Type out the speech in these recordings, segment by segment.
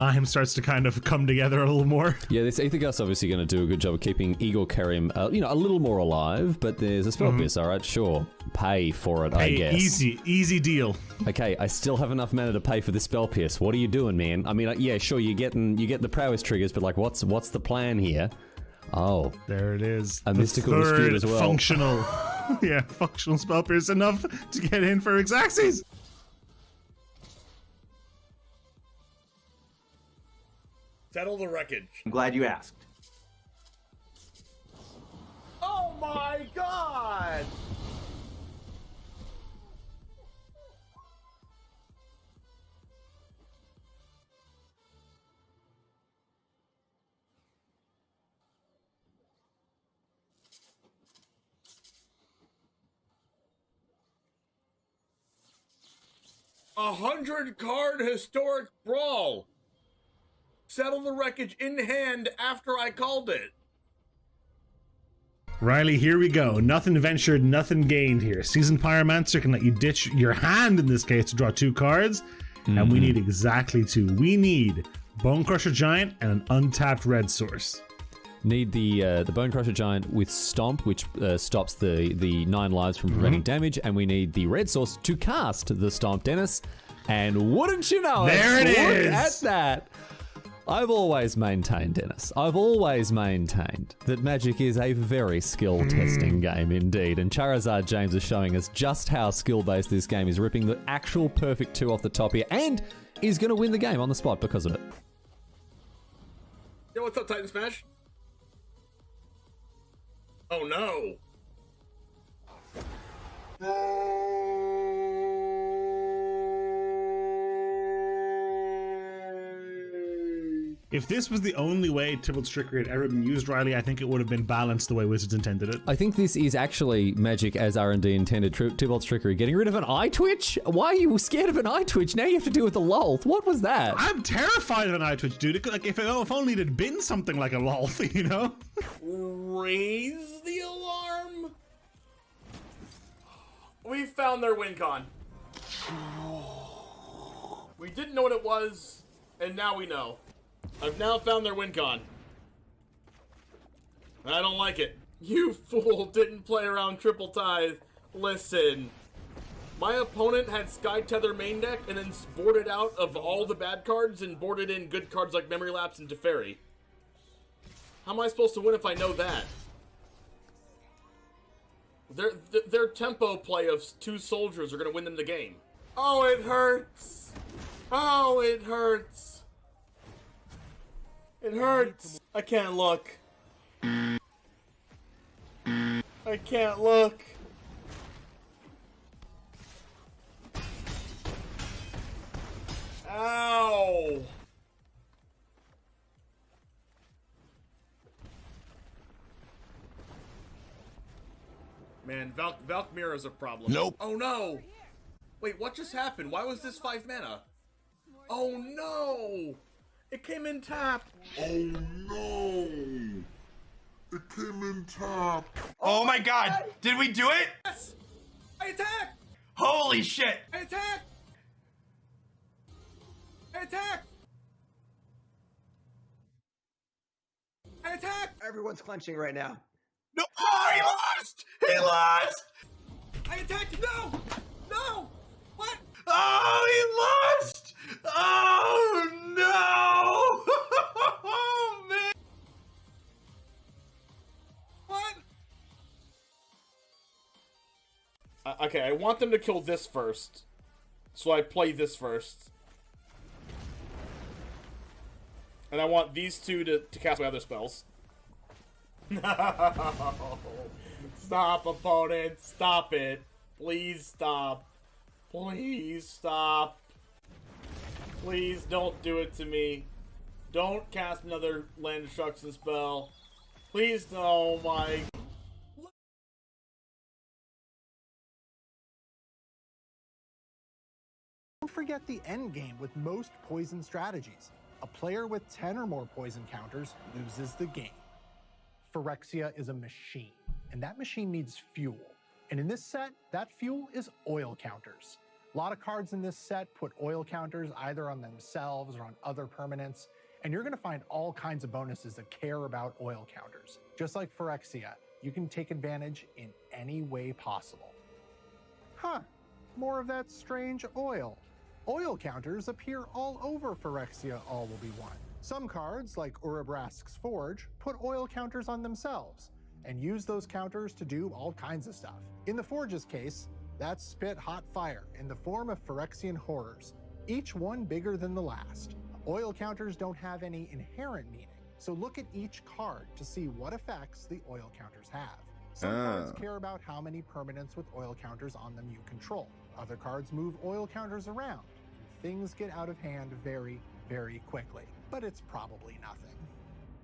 Time starts to kind of come together a little more. Yeah, this Aethergust obviously going to do a good job of keeping Igor Kerim, a little more alive, but there's a spell pierce, alright, sure. Pay for it, I guess. Easy deal. Okay, I still have enough mana to pay for the spell pierce. What are you doing, man? I mean, yeah, sure, you get the prowess triggers, but like, what's the plan here? Oh. There it is. A mystical dispute as well. Functional. Yeah, functional spell pierce enough to get in for Xaxes. Settle the wreckage. I'm glad you asked. Oh my god! A 100-card historic brawl. Settle the wreckage in hand after I called it. Riley, here we go. Nothing ventured, nothing gained here. Seasoned Pyromancer can let you ditch your hand, in this case, to draw 2 cards. And we need exactly 2. We need Bone Crusher Giant and an untapped red source. Need the Bone Crusher Giant with Stomp, which stops the 9 lives from preventing damage, and we need the red source to cast the Stomp, Dennis. And wouldn't you know there it is! Look at that! I've always maintained, Dennis, I've always maintained that Magic is a very skill-testing game indeed, and Charizard James is showing us just how skill-based this game is, ripping the actual perfect 2 off the top here, and is going to win the game on the spot because of it. Yo, what's up, Titan Smash? Oh no! If this was the only way Tybalt's Trickery had ever been used, Riley, I think it would have been balanced the way Wizards intended it. I think this is actually Magic as R&D intended. Tybalt's Trickery. Getting rid of an eye twitch? Why are you scared of an eye twitch? Now you have to deal with the lolth. What was that? I'm terrified of an eye twitch, dude. Like, if only it had been something like a lolth, you know? Raise the alarm. We found their win con. We didn't know what it was, and now we know. I've now found their win con. I don't like it. You fool didn't play around Triple Tithe. Listen. My opponent had Sky Tether main deck and then boarded out of all the bad cards and boarded in good cards like Memory Lapse and Teferi. How am I supposed to win if I know that? Their tempo play of 2 soldiers are going to win them the game. Oh, it hurts. Oh, it hurts. It hurts. I can't look. I can't look. Ow. Man, Valkmir is a problem. Nope. Oh no. Wait, what just happened? Why was this 5 mana? Oh no. It came in tap. Oh no! It came in tap. Oh my god! Did we do it? Yes! I attack! Holy shit! I attack! I attack! I attack! Everyone's clenching right now. No! Oh, he lost! He lost! I attacked! No! No! What? Oh, he lost! Oh no! Oh man! What? Okay, I want them to kill this first. So I play this first. And I want these 2 to cast my other spells. No! Stop, opponent! Stop it! Please stop. Please stop. Please don't do it to me. Don't cast another land destruction spell. Please, oh my. Don't forget the end game with most poison strategies. A player with 10 or more poison counters loses the game. Phyrexia is a machine, and that machine needs fuel. And in this set, that fuel is oil counters. A lot of cards in this set put oil counters either on themselves or on other permanents, and you're going to find all kinds of bonuses that care about oil counters. Just like Phyrexia, you can take advantage in any way possible. Huh, more of that strange oil. Oil counters appear all over Phyrexia All Will Be One. Some cards, like Urabrask's Forge, put oil counters on themselves and use those counters to do all kinds of stuff. In the Forge's case, that's spit hot fire in the form of Phyrexian horrors, each one bigger than the last. Oil counters don't have any inherent meaning, so look at each card to see what effects the oil counters have. Some cards care about how many permanents with oil counters on them you control. Other cards move oil counters around, and things get out of hand very, very quickly. But it's probably nothing.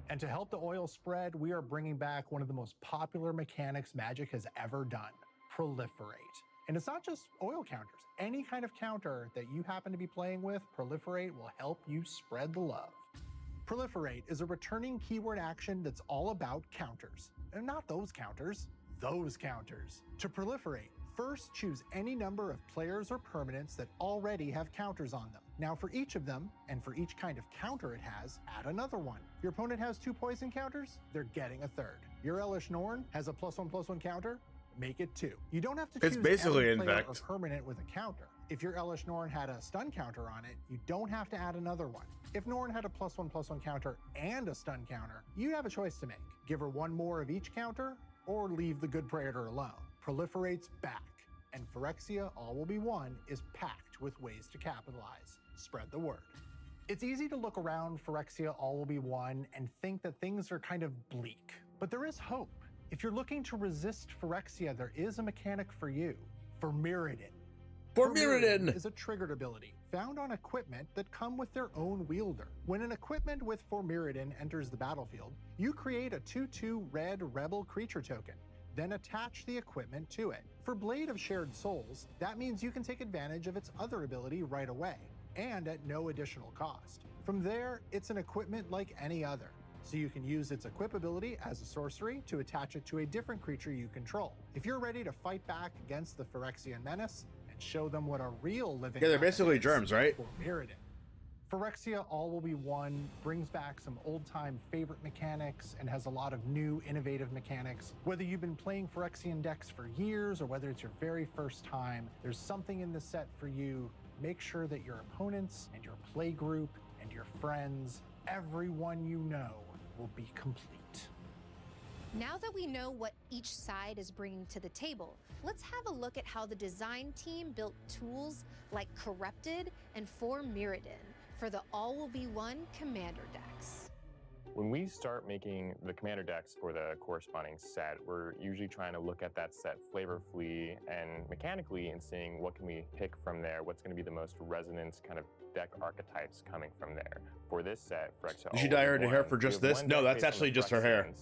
And to help the oil spread, we are bringing back one of the most popular mechanics Magic has ever done, Proliferate. And it's not just oil counters. Any kind of counter that you happen to be playing with, Proliferate will help you spread the love. Proliferate is a returning keyword action that's all about counters. And not those counters, those counters. To proliferate, first choose any number of players or permanents that already have counters on them. Now for each of them, and for each kind of counter it has, add another one. Your opponent has 2 poison counters, they're getting a third. Your Elish Norn has a +1/+1 counter, make it 2. You don't have to choose basically every player or infect. permanent with a counter. If your Elish Norn had a stun counter on it, you don't have to add another one. If Norn had a +1/+1 counter and a stun counter, you have a choice to make. Give her one more of each counter, or leave the good Praetor alone. Proliferate's back, and Phyrexia All Will Be One is packed with ways to capitalize. Spread the word. It's easy to look around Phyrexia All Will Be One and think that things are kind of bleak, but there is hope. If you're looking to resist Phyrexia, there is a mechanic for you, Mirrodin. Mirrodin is a triggered ability found on equipment that come with their own wielder. When an equipment with Mirrodin enters the battlefield, you create a 2/2 red rebel creature token, then attach the equipment to it. For Blade of Shared Souls, that means you can take advantage of its other ability right away, and at no additional cost. From there, it's an equipment like any other, so you can use its equip ability as a sorcery to attach it to a different creature you control. If you're ready to fight back against the Phyrexian menace and show them what a real living Yeah, they're basically is germs, right? for Mirrodin. Phyrexia All Will Be One brings back some old-time favorite mechanics and has a lot of new, innovative mechanics. Whether you've been playing Phyrexian decks for years or whether it's your very first time, there's something in the set for you. Make sure that your opponents and your play group and your friends, everyone you know, will be complete. Now that we know what each side is bringing to the table, let's have a look at how the design team built tools like Corrupted and Mirrodin for the All Will Be One commander decks. When we start making the commander decks for the corresponding set, we're usually trying to look at that set flavorfully and mechanically and seeing what can we pick from there, what's going to be the most resonant kind of deck archetypes coming from there. For this set, Phyrexia Did she dye her hair for just this? No, that's actually just her hair.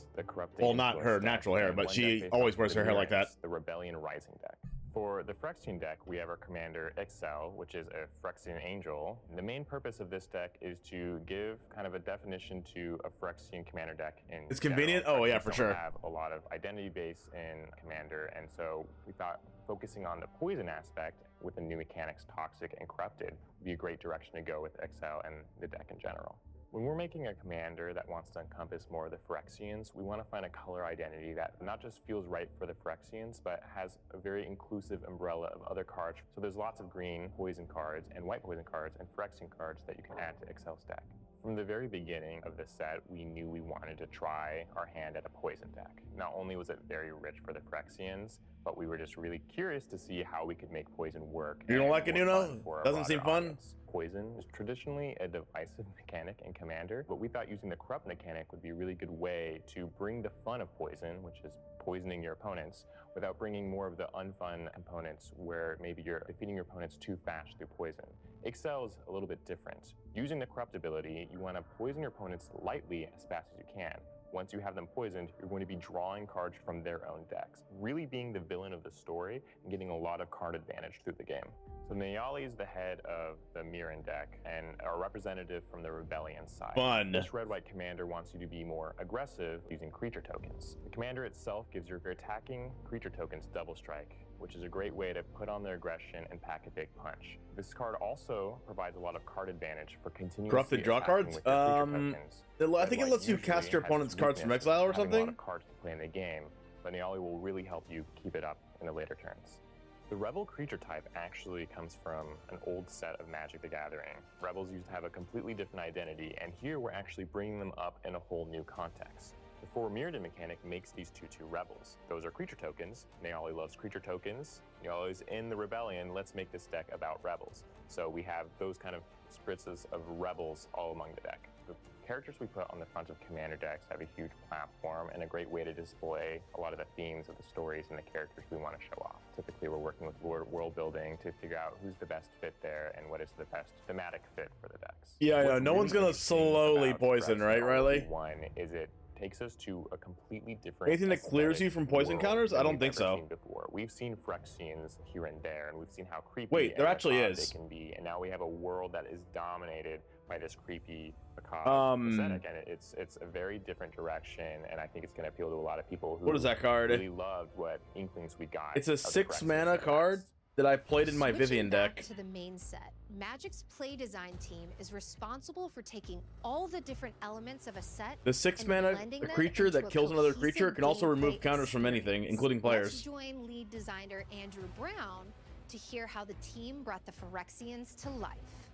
Well, not her natural hair, but she always wears her hair like that. The Rebellion Rising deck. For the Phyrexian deck, we have our commander Excel, which is a Phyrexian angel. The main purpose of this deck is to give kind of a definition to a Phyrexian commander deck in It's convenient? general. Oh, yeah, for sure. Have a lot of identity base in commander, and so we thought focusing on the poison aspect with the new mechanics Toxic and Corrupted would be a great direction to go with Excel and the deck in general. When we're making a commander that wants to encompass more of the Phyrexians, we want to find a color identity that not just feels right for the Phyrexians, but has a very inclusive umbrella of other cards. So there's lots of green poison cards and white poison cards and Phyrexian cards that you can add to Excel's deck. From the very beginning of the set, we knew we wanted to try our hand at a poison deck. Not only was it very rich for the Phyrexians, but we were just really curious to see how we could make poison work. You don't like it, you know? Doesn't seem fun? Poison is traditionally a divisive mechanic in Commander, but we thought using the Corrupt mechanic would be a really good way to bring the fun of poison, which is poisoning your opponents, without bringing more of the unfun components where maybe you're defeating your opponents too fast through poison. Excel's a little bit different. Using the Corrupt ability, you want to poison your opponents lightly as fast as you can. Once you have them poisoned, you're going to be drawing cards from their own decks, really being the villain of the story and getting a lot of card advantage through the game. So Nayali is the head of the Mirrodin deck and a representative from the Rebellion side. Fun. This red-white commander wants you to be more aggressive using creature tokens. The commander itself gives your attacking creature tokens double strike. which is a great way to put on their aggression and pack a big punch. This card also provides a lot of card advantage for continuously Corrupted draw cards? I think it lets you cast your opponent's cards from exile or something. A lot of cards to play in the game, but Neali will really help you keep it up in the later turns. The Rebel creature type actually comes from an old set of Magic the Gathering. Rebels used to have a completely different identity, and here we're actually bringing them up in a whole new context. The 4 Mirrodin mechanic makes these 2/2 Rebels. Those are creature tokens. Neali loves creature tokens. Neali's in the Rebellion. Let's make this deck about Rebels. So we have those kind of spritzes of Rebels all among the deck. The characters we put on the front of commander decks have a huge platform and a great way to display a lot of the themes of the stories and the characters we want to show off. Typically, we're working with world building to figure out who's the best fit there and what is the best thematic fit for the decks. Yeah, I know. No one's gonna slowly poison, right, Riley? One is it takes us to a completely different. Anything that clears you from poison counters? I don't think so. Before. We've seen Phyrexians here and there, and we've seen how creepy. Wait, there actually is. They can be, and now we have a world that is dominated by this creepy, macabre aesthetic, and it's a very different direction, and I think it's going to appeal to a lot of people who. What is that card? Really loved what Inklings we got. It's a 6 mana card that I played in my Vivian deck. To the main set, Magic's play design team is responsible for taking all the different elements of a set. The 6 mana creature that kills another creature can also remove counters from anything, including players. Let's join lead designer Andrew Brown to hear how the team brought the Phyrexians to life.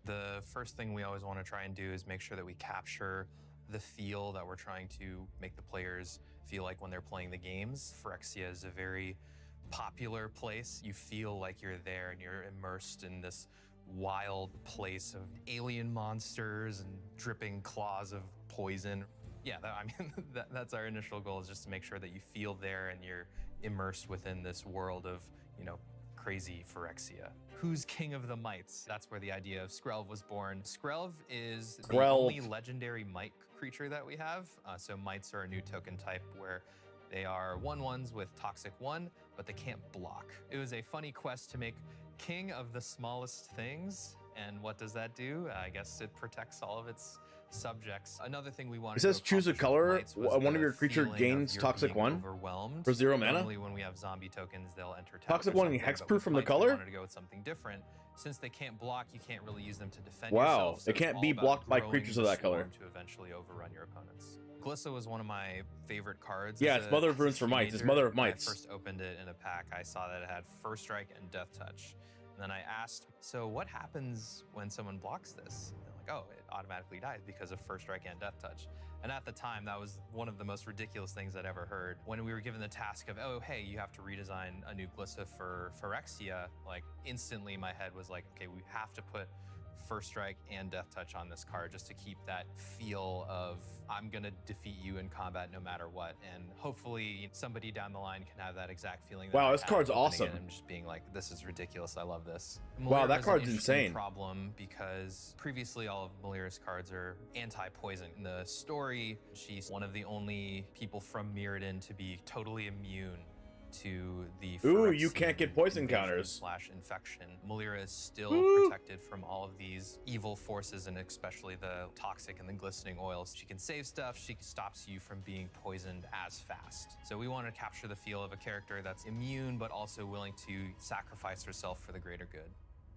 The first thing we always want to try and do is make sure that we capture the feel that we're trying to make the players feel like when they're playing the games. Phyrexia is a very popular place. You feel like you're there and you're immersed in this wild place of alien monsters and dripping claws of poison. Yeah, that's our initial goal, is just to make sure that you feel there and you're immersed within this world of, crazy Phyrexia. Who's king of the mites? That's where the idea of Skrelv was born. Skrelv is the only legendary mite creature that we have. So mites are a new token type where they are 1/1s with Toxic 1, but they can't block. It was a funny quest to make king of the smallest things. And what does that do? I guess it protects all of its subjects. Another thing we wanted. It says choose a color. One of your creature gains Toxic 1 for 0 mana. Normally, when we have zombie tokens, they'll enter Toxic 1 and hexproof from the color. We wanted to go with something different. Since they can't block, you can't really use them to defend yourself. Wow, so they can't be blocked by creatures of that color. To eventually overrun your opponents. Glissa was one of my favorite cards. Yeah, it's Mother of Runes for Mites. It's Mother of Mites. When I first opened it in a pack, I saw that it had First Strike and Death Touch. And then I asked, so what happens when someone blocks this? And they're like, oh, it automatically dies because of First Strike and Death Touch. And at the time, that was one of the most ridiculous things I'd ever heard. When we were given the task of, oh, hey, you have to redesign a new Glissa for Phyrexia, like instantly my head was like, okay, we have to put First Strike and Death Touch on this card just to keep that feel of I'm gonna defeat you in combat no matter what, and hopefully somebody down the line can have that exact feeling. Wow, this card's awesome. I'm just being like, this is ridiculous. I love this. Wow, that card's insane. Problem because previously all of Malira's cards are anti-poison. In the story, she's one of the only people from Mirrodin to be totally immune to the you can't get poison counters / infection. Malira is still protected from all of these evil forces, and especially the toxic and the glistening oils. She can save stuff, she stops you from being poisoned as fast. So we want to capture the feel of a character that's immune but also willing to sacrifice herself for the greater good.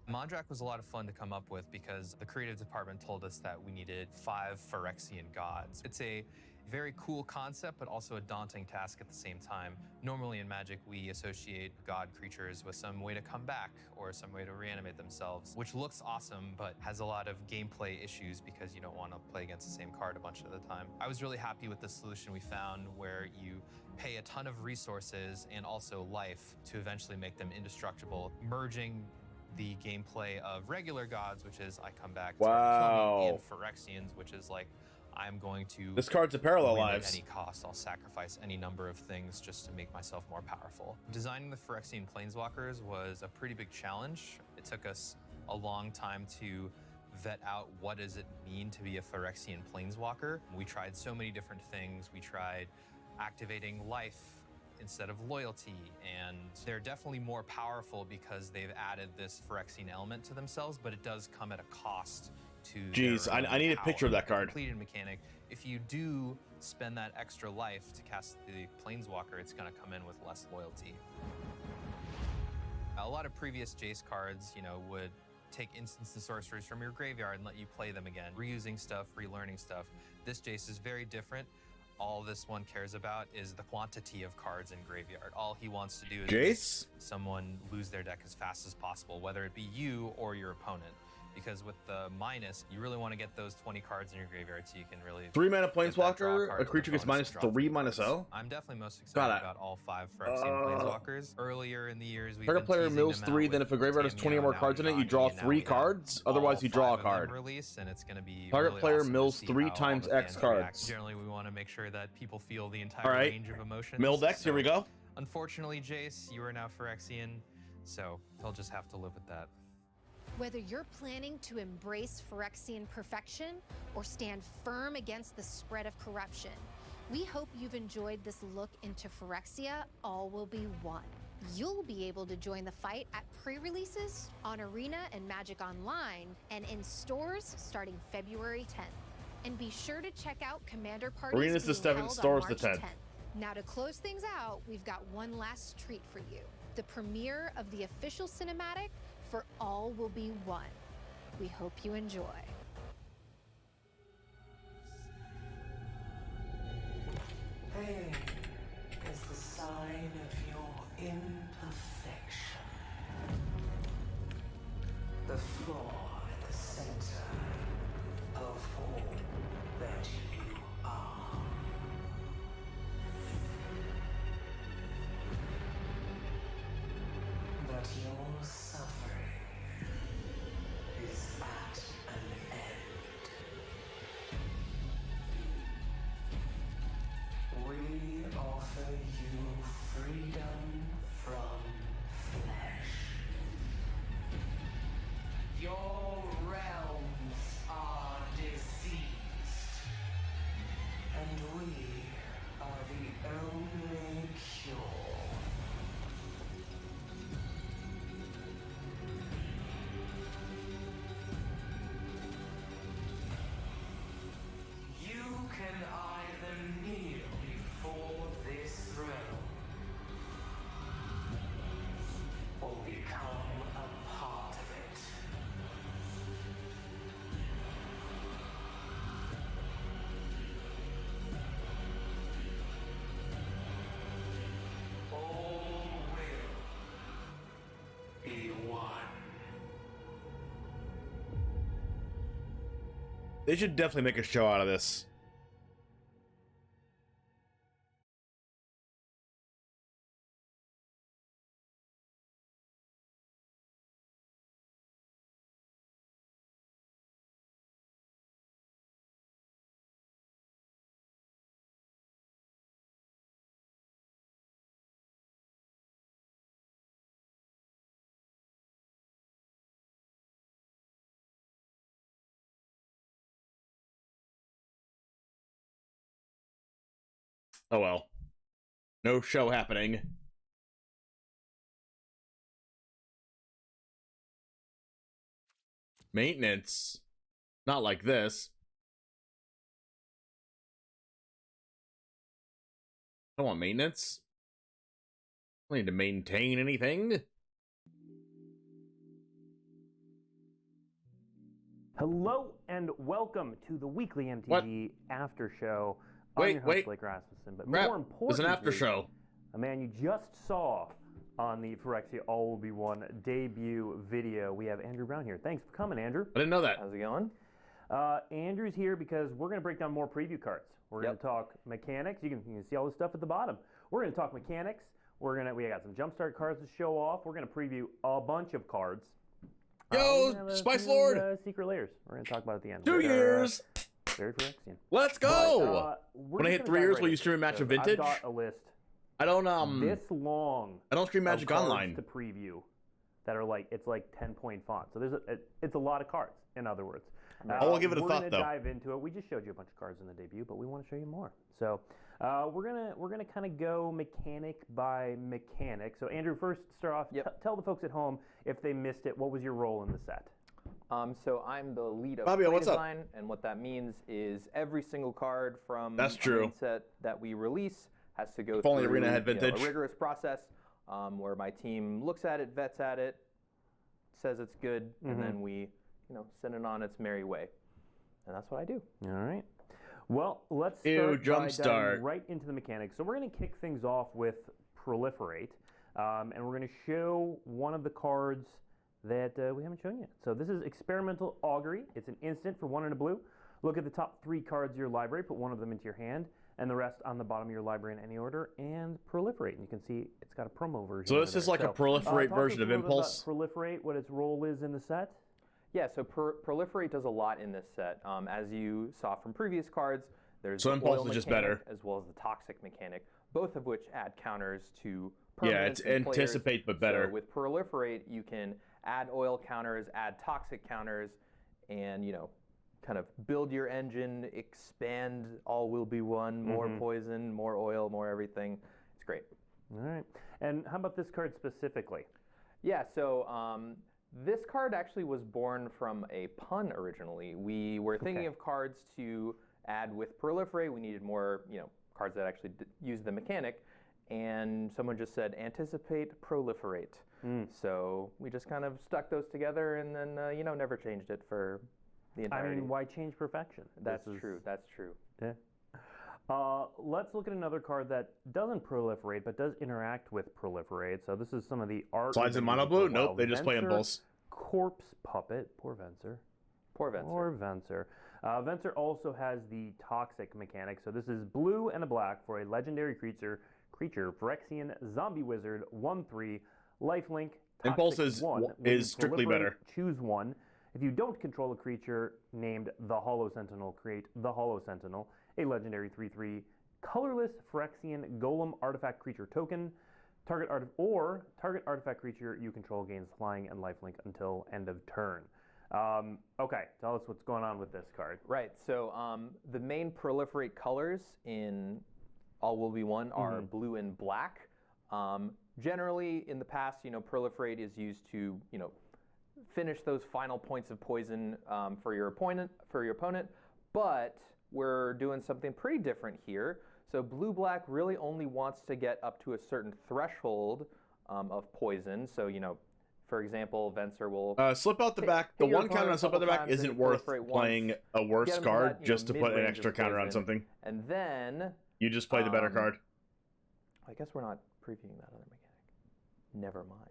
Mondrak was a lot of fun to come up with because the creative department told us that we needed 5 Phyrexian gods. It's a very cool concept, but also a daunting task at the same time. Normally in Magic, we associate god creatures with some way to come back or some way to reanimate themselves, which looks awesome, but has a lot of gameplay issues because you don't want to play against the same card a bunch of the time. I was really happy with the solution we found where you pay a ton of resources and also life to eventually make them indestructible, merging the gameplay of regular gods, which is I come back to kill me, and Phyrexians, which is like I'm going to. This card's a parallel lives. At any cost, I'll sacrifice any number of things just to make myself more powerful. Designing the Phyrexian Planeswalkers was a pretty big challenge. It took us a long time to vet out what does it mean to be a Phyrexian Planeswalker. We tried so many different things. We tried activating life instead of loyalty, and they're definitely more powerful because they've added this Phyrexian element to themselves, but it does come at a cost to Jeez, I need a picture of that card. Completed mechanic. If you do spend that extra life to cast the Planeswalker, it's going to come in with less loyalty. A lot of previous Jace cards, you know, would take instants and sorceries from your graveyard and let you play them again, reusing stuff, relearning stuff. This Jace is very different. All this one cares about is the quantity of cards in graveyard. All he wants to do is Jace? make someone lose their deck as fast as possible, whether it be you or your opponent. Because with the minus, you really want to get those 20 cards in your graveyard so you can really... 3-mana Planeswalker, a creature gets -3/-0? I'm definitely most excited about all 5 Phyrexian Planeswalkers. Earlier in the years, we've Target player mills 3, then if a graveyard has 20 or more cards in it, you draw 3 cards. Otherwise, you draw a card. Release, and it's going to be Target really player awesome mills to see 3 how all times the X fans react. cards. Generally, we want to make sure that people feel the entire All right. range of emotions. Mill decks, here we go. Unfortunately, Jace, you are now Phyrexian, so he'll just have to live with that. Whether you're planning to embrace Phyrexian perfection or stand firm against the spread of corruption, we hope you've enjoyed this look into Phyrexia All Will Be One. You'll be able to join the fight at pre-releases, on Arena and Magic Online, and in stores starting February 10th. And be sure to check out Commander parties Arena's the being 7th, held stores on the March 10th. 10th. Now to close things out, we've got one last treat for you. The premiere of the official cinematic for All Will Be One. We hope you enjoy. Pain is the sign of your imperfection. The flaw at the center of all that you are. But your suffering is at an end. We offer you freedom from flesh. Your realms are diseased, and we are the only cure. You can either kneel before this throne or become a part of it. All will be one. They should definitely make a show out of this. Oh well. No show happening. Maintenance. Not like this. I don't want maintenance. I don't need to maintain anything. Hello and welcome to the weekly MTG after show. Wait. Blake Rasmussen, but Crap, more importantly, there's an after show. A man you just saw on the Phyrexia All Will Be One debut video. We have Andrew Brown here. Thanks for coming, Andrew. I didn't know that. How's it going? Andrew's here because we're going to break down more preview cards. We're going to talk mechanics. You can see all this stuff at the bottom. We're going to talk mechanics. We got some jumpstart cards to show off. We're going to preview a bunch of cards. Yo, Spice Lord! Secret layers. We're going to talk about it at the end. 2 years! Very Phyrexian. Let's go! But, when I hit 3 years, will you stream a match of Vintage? I've got a list. I don't this long. I don't stream Magic cards Online to preview that are like 10-point font. So it's a lot of cards. In other words, I'll give it a thought though. We're gonna dive into it. We just showed you a bunch of cards in the debut, but we want to show you more. So we're gonna kind of go mechanic by mechanic. So Andrew, first start off. Tell the folks at home if they missed it. What was your role in the set? So I'm the lead of Fabio, play what's up? design, and what that means is every single card from That's a true. main set that we release has to go If only through Arena had Vintage. a rigorous process. where my team looks at it, vets at it, says it's good, and then we, send it on its merry way. And that's what I do. All right. Well, let's diving right into the mechanics. So we're going to kick things off with Proliferate, and we're going to show one of the cards that we haven't shown yet. So this is Experimental Augury. It's an instant for 1 and a blue. Look at the top 3 cards of your library, put one of them into your hand, and the rest on the bottom of your library in any order, and proliferate. And you can see it's got a promo version. So this is like a proliferate version of Impulse? Proliferate, what its role is in the set? Yeah, so Proliferate does a lot in this set. As you saw from previous cards, there's so the Impulse oil is just mechanic better. as well as the toxic mechanic, both of which add counters to Yeah, permanents it's and players. anticipate but better. So with Proliferate, you can add oil counters, add toxic counters, and kind of build your engine, expand, all will be one, more poison, more oil, more everything. It's great. All right. And how about this card specifically? Yeah, so this card actually was born from a pun originally. We were thinking of cards to add with Proliferate. We needed more, cards that actually use the mechanic. And someone just said, anticipate, proliferate. So we just kind of stuck those together and then, never changed it for the entirety. I mean, why change perfection? That's true. That's true. Yeah. Let's look at another card that doesn't proliferate but does interact with Proliferate. So this is some of the art. Slides in mono blue? Nope, they just play Impulse. Corpse Puppet. Poor Venser. Poor Venser. Poor Venser. Venser also has the toxic mechanic. So this is blue and a black for a legendary creature, Phyrexian Zombie Wizard, 1/3, lifelink. Impulse is strictly better. Choose one. If you don't control a creature named the Hollow Sentinel, create the Hollow Sentinel, a legendary 3/3 colorless Phyrexian Golem artifact creature token. Target artifact creature you control gains flying and lifelink until end of turn. Okay, tell us what's going on with this card. Right, so the main Proliferate colors in All Will Be One are blue and black. Generally, in the past, Proliferate is used to, finish those final points of poison for your opponent. But we're doing something pretty different here. So blue-black really only wants to get up to a certain threshold of poison. So, for example, Venser will slip out the back. The one counter on slip out the back isn't worth playing a worse card just to put an extra counter on something. And then you just play the better card. I guess we're not previewing that other mechanic. Never mind.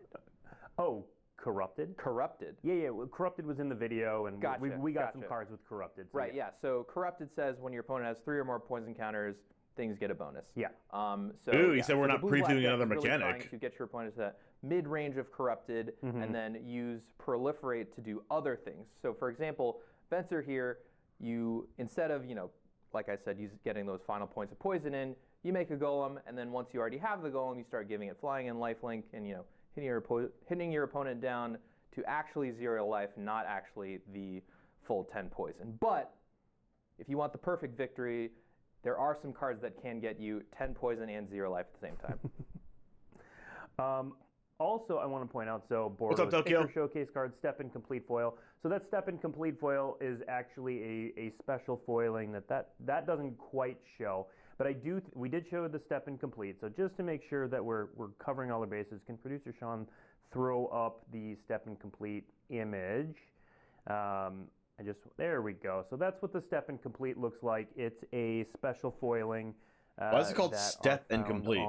Oh, Corrupted? Corrupted. Yeah. Well, Corrupted was in the video, and we got some cards with Corrupted. So right, yeah. So Corrupted says when your opponent has 3 or more poison counters, things get a bonus. Yeah. Ooh, you said we're not previewing another mechanic. Really trying to get your opponent to that mid-range of Corrupted, and then use Proliferate to do other things. So, for example, Venser here, you, instead of, like I said, getting those final points of poison in, you make a golem, and then once you already have the golem, you start giving it flying and lifelink, and, hitting your opponent down to actually 0 life, not actually the full 10 poison. But if you want the perfect victory, there are some cards that can get you 10 poison and 0 life at the same time. Also, I want to point out, what's up, Tokyo? Showcase card, Step in Complete Foil. So that Step in Complete Foil is actually a special foiling that doesn't quite show. But we did show the Step in Complete. So just to make sure that we're covering all the bases, can producer Sean throw up the Step in Complete image? There we go. So that's what the Step in Complete looks like. It's a special foiling. Why is it called Step in Complete?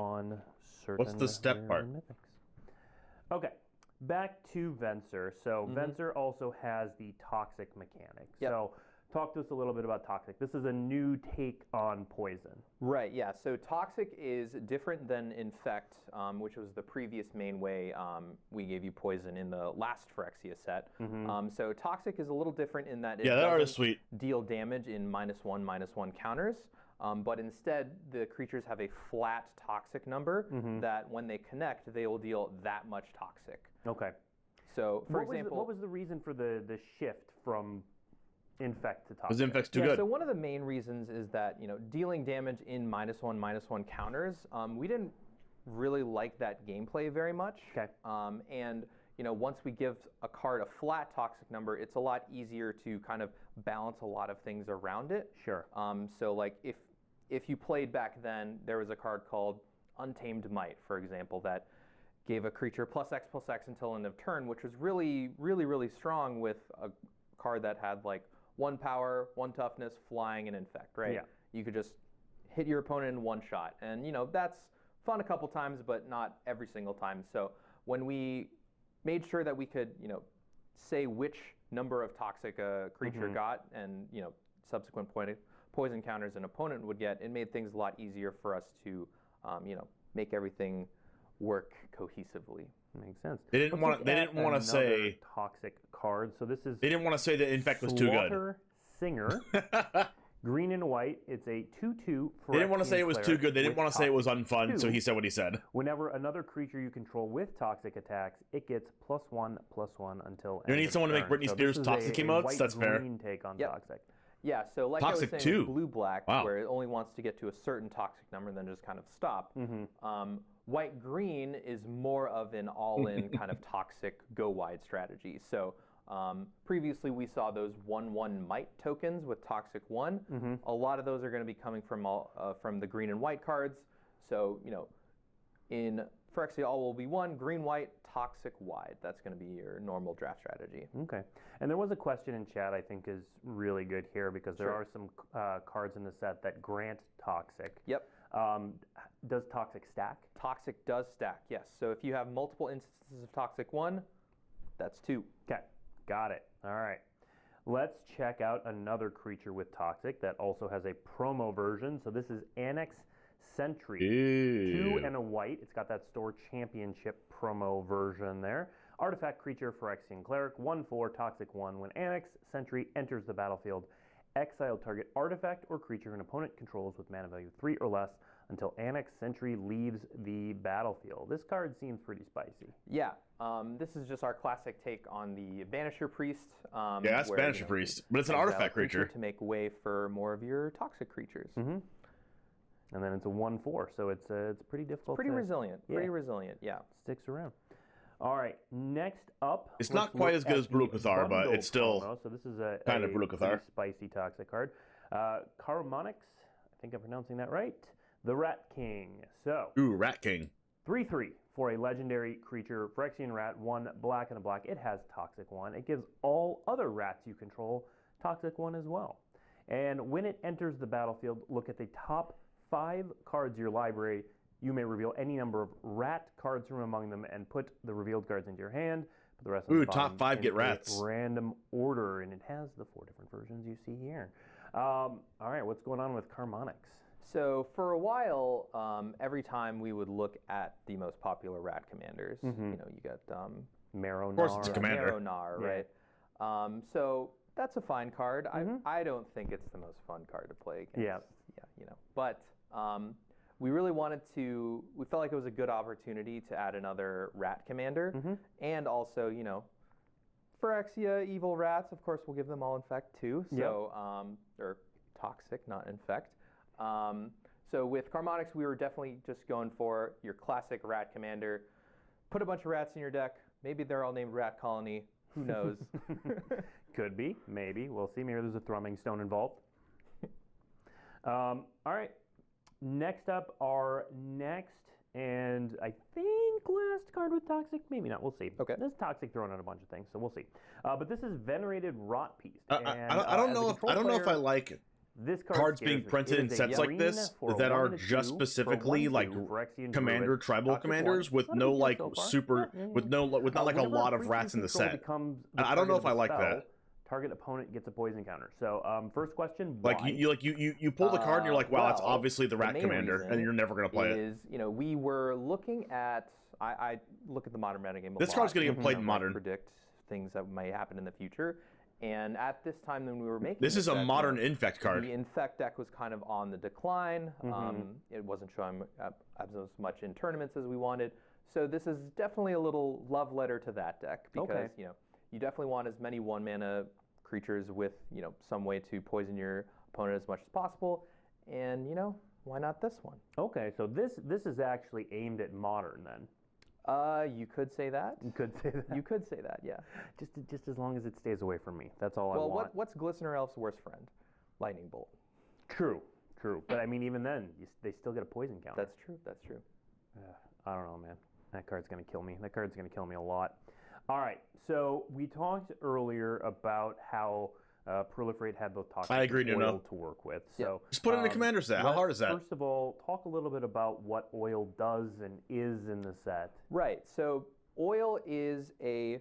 What's the step part? Mythics. Okay, back to Venser. So Venser also has the toxic mechanic. Yep. So talk to us a little bit about toxic. This is a new take on poison. Right, yeah. So toxic is different than infect, which was the previous main way we gave you poison in the last Phyrexia set. So toxic is a little different in that it doesn't deal damage in -1/-1 counters. But instead, the creatures have a flat toxic number that when they connect, they will deal that much toxic. Okay. So, for example... what was the reason for the shift from infect to toxic? Was infect's too good? So one of the main reasons is that, dealing damage in -1/-1 counters, we didn't really like that gameplay very much. Okay. And, once we give a card a flat toxic number, it's a lot easier to kind of balance a lot of things around it. Sure. So, like, if you played back then, there was a card called Untamed Might, for example, that gave a creature +X/+X until end of turn, which was really, really, really strong with a card that had like 1 power, 1 toughness, flying, and infect, right? Yeah. You could just hit your opponent in 1 shot. And, that's fun a couple times, but not every single time. So when we made sure that we could, say which number of toxic a creature got and, subsequent poison counters an opponent would get, it made things a lot easier for us to, make everything work cohesively. Makes sense. They didn't want to say toxic card. So this is they didn't want to say that infect was too good. Slaughter Singer, green and white. It's a 2/2. They didn't want to say it was too good. They didn't want to say it was unfun. So he said what he said. Whenever another creature you control with toxic attacks, it gets +1/+1 until. You need someone to make Britney Spears toxic emotes. That's fair. Green take on toxic. Yeah, so like toxic I was saying with too. blue-black, where it only wants to get to a certain toxic number and then just kind of stop. White-green is more of an all-in kind of toxic go-wide strategy. So previously we saw those 1/1 might tokens with toxic 1. A lot of those are going to be coming from the green and white cards. So, in Phyrexia all will be 1, green-white, toxic wide. That's going to be your normal draft strategy. Okay. And there was a question in chat I think is really good here because there are some cards in the set that grant toxic. Yep. Does toxic stack? Toxic does stack, yes. So if you have multiple instances of toxic 1, that's 2. Okay. Got it. All right. Let's check out another creature with toxic that also has a promo version. So this is Annex Sentry. 2 and a white. It's got that Store Championship promo version there. Artifact creature, Phyrexian Cleric, 1/4, toxic 1. When Annex Sentry enters the battlefield, exile target artifact or creature an opponent controls with mana value 3 or less until Annex Sentry leaves the battlefield. This card seems pretty spicy. Yeah, this is just our classic take on the Banisher Priest. Yeah, that's Banisher Priest, but it's an artifact creature. To make way for more of your toxic creatures. And then it's a 1/4, so it's pretty difficult. It's pretty resilient. Pretty resilient, yeah. Sticks around. All right, next up. It's not quite as good as Brulukathar, but it's still promo. So this is a kind of Brulukathar. Spicy toxic card. Caramonix, I think I'm pronouncing that right. The Rat King. So. Ooh, Rat King. 3/3 for a legendary creature, Phyrexian Rat, 1 black and a black. It has toxic 1. It gives all other rats you control toxic 1 as well. And when it enters the battlefield, look at the top 5 cards of your library. You may reveal any number of rat cards from among them and put the revealed cards into your hand. Put the rest of the top 5 get rats. Random order, and it has the 4 different versions you see here. All right, what's going on with Caramonix? So for a while, every time we would look at the most popular rat commanders, you got Marrow-Gnar. Of course, it's a commander. Marrow-Gnar, right? So that's a fine card. I don't think it's the most fun card to play against. But we really we felt like it was a good opportunity to add another rat commander. And also, Phyrexia, evil rats, of course, we'll give them all infect too. So, or toxic, not infect. So with Caramonix, we were definitely just going for your classic rat commander. Put a bunch of rats in your deck. Maybe they're all named Rat Colony. Who knows? Could be. Maybe. We'll see. Maybe there's a thrumming stone involved. All right. Next up, our next and I think last card with toxic. Maybe not. We'll see. Okay. There's toxic throwing out a bunch of things, so we'll see. But this is Venerated Rotbeast. I don't know if I like this cards being printed in sets like this that are just specifically like commander tribal commanders with no like with not like a lot of rats in the set. I don't know if I like that. Target opponent gets a poison counter. So first question, why? Like you pull the card and you're like, wow, that's obviously the rat commander, and you're never gonna play it. We were looking at I look at the modern metagame. This card's gonna get played in modern. Predict things that might happen in the future. And at this time when we were making this is a modern infect card. The infect deck was kind of on the decline. It wasn't showing as much in tournaments as we wanted. So this is definitely a little love letter to that deck because you definitely want as many 1-mana creatures with some way to poison your opponent as much as possible. And why not this one? Okay, so this is actually aimed at modern then. You could say that. You could say that. You could say that, yeah. Just as long as it stays away from me. That's all I want. Well, what's Glistener Elf's worst friend? Lightning Bolt. True. But I mean, even then, they still get a poison counter. That's true. I don't know, man. That card's going to kill me. That card's going to kill me a lot. All right, so we talked earlier about how Proliferate had both toxic and oil to work with. So just put it in the commander set. How hard is that? First of all, talk a little bit about what oil does and is in the set. Right. So oil is a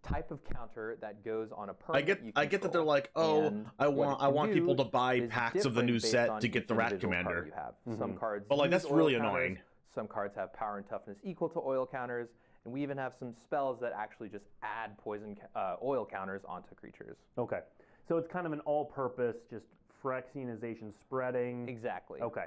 type of counter that goes on a permanent. I get that they're like, oh, I want people to buy packs of the new set to get the Rat Commander. You have. Some cards, but like that's really annoying. Some cards have power and toughness equal to oil counters, and we even have some spells that actually just add poison oil counters onto creatures. Okay, so it's kind of an all-purpose, just Phyrexianization spreading. Exactly. Okay.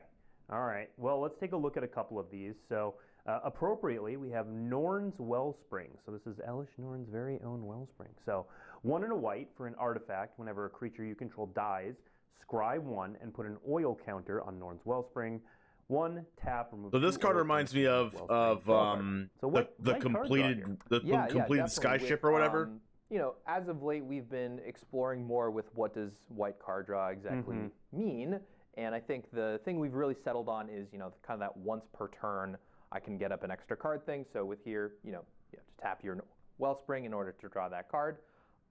All right. Well, let's take a look at a couple of these. So, appropriately, we have Norn's Wellspring. So this is Elish Norn's very own Wellspring. So 1 and a white for an artifact. Whenever a creature you control dies, scry 1 and put an oil counter on Norn's Wellspring. 1 tap, remove. So this card reminds me of the completed Skyship or whatever. You know, as of late, we've been exploring more with what does white card draw exactly mean, and I think the thing we've really settled on is, you know, kind of that once per turn I can get up an extra card thing. So with here, you know, you have to tap your Wellspring in order to draw that card.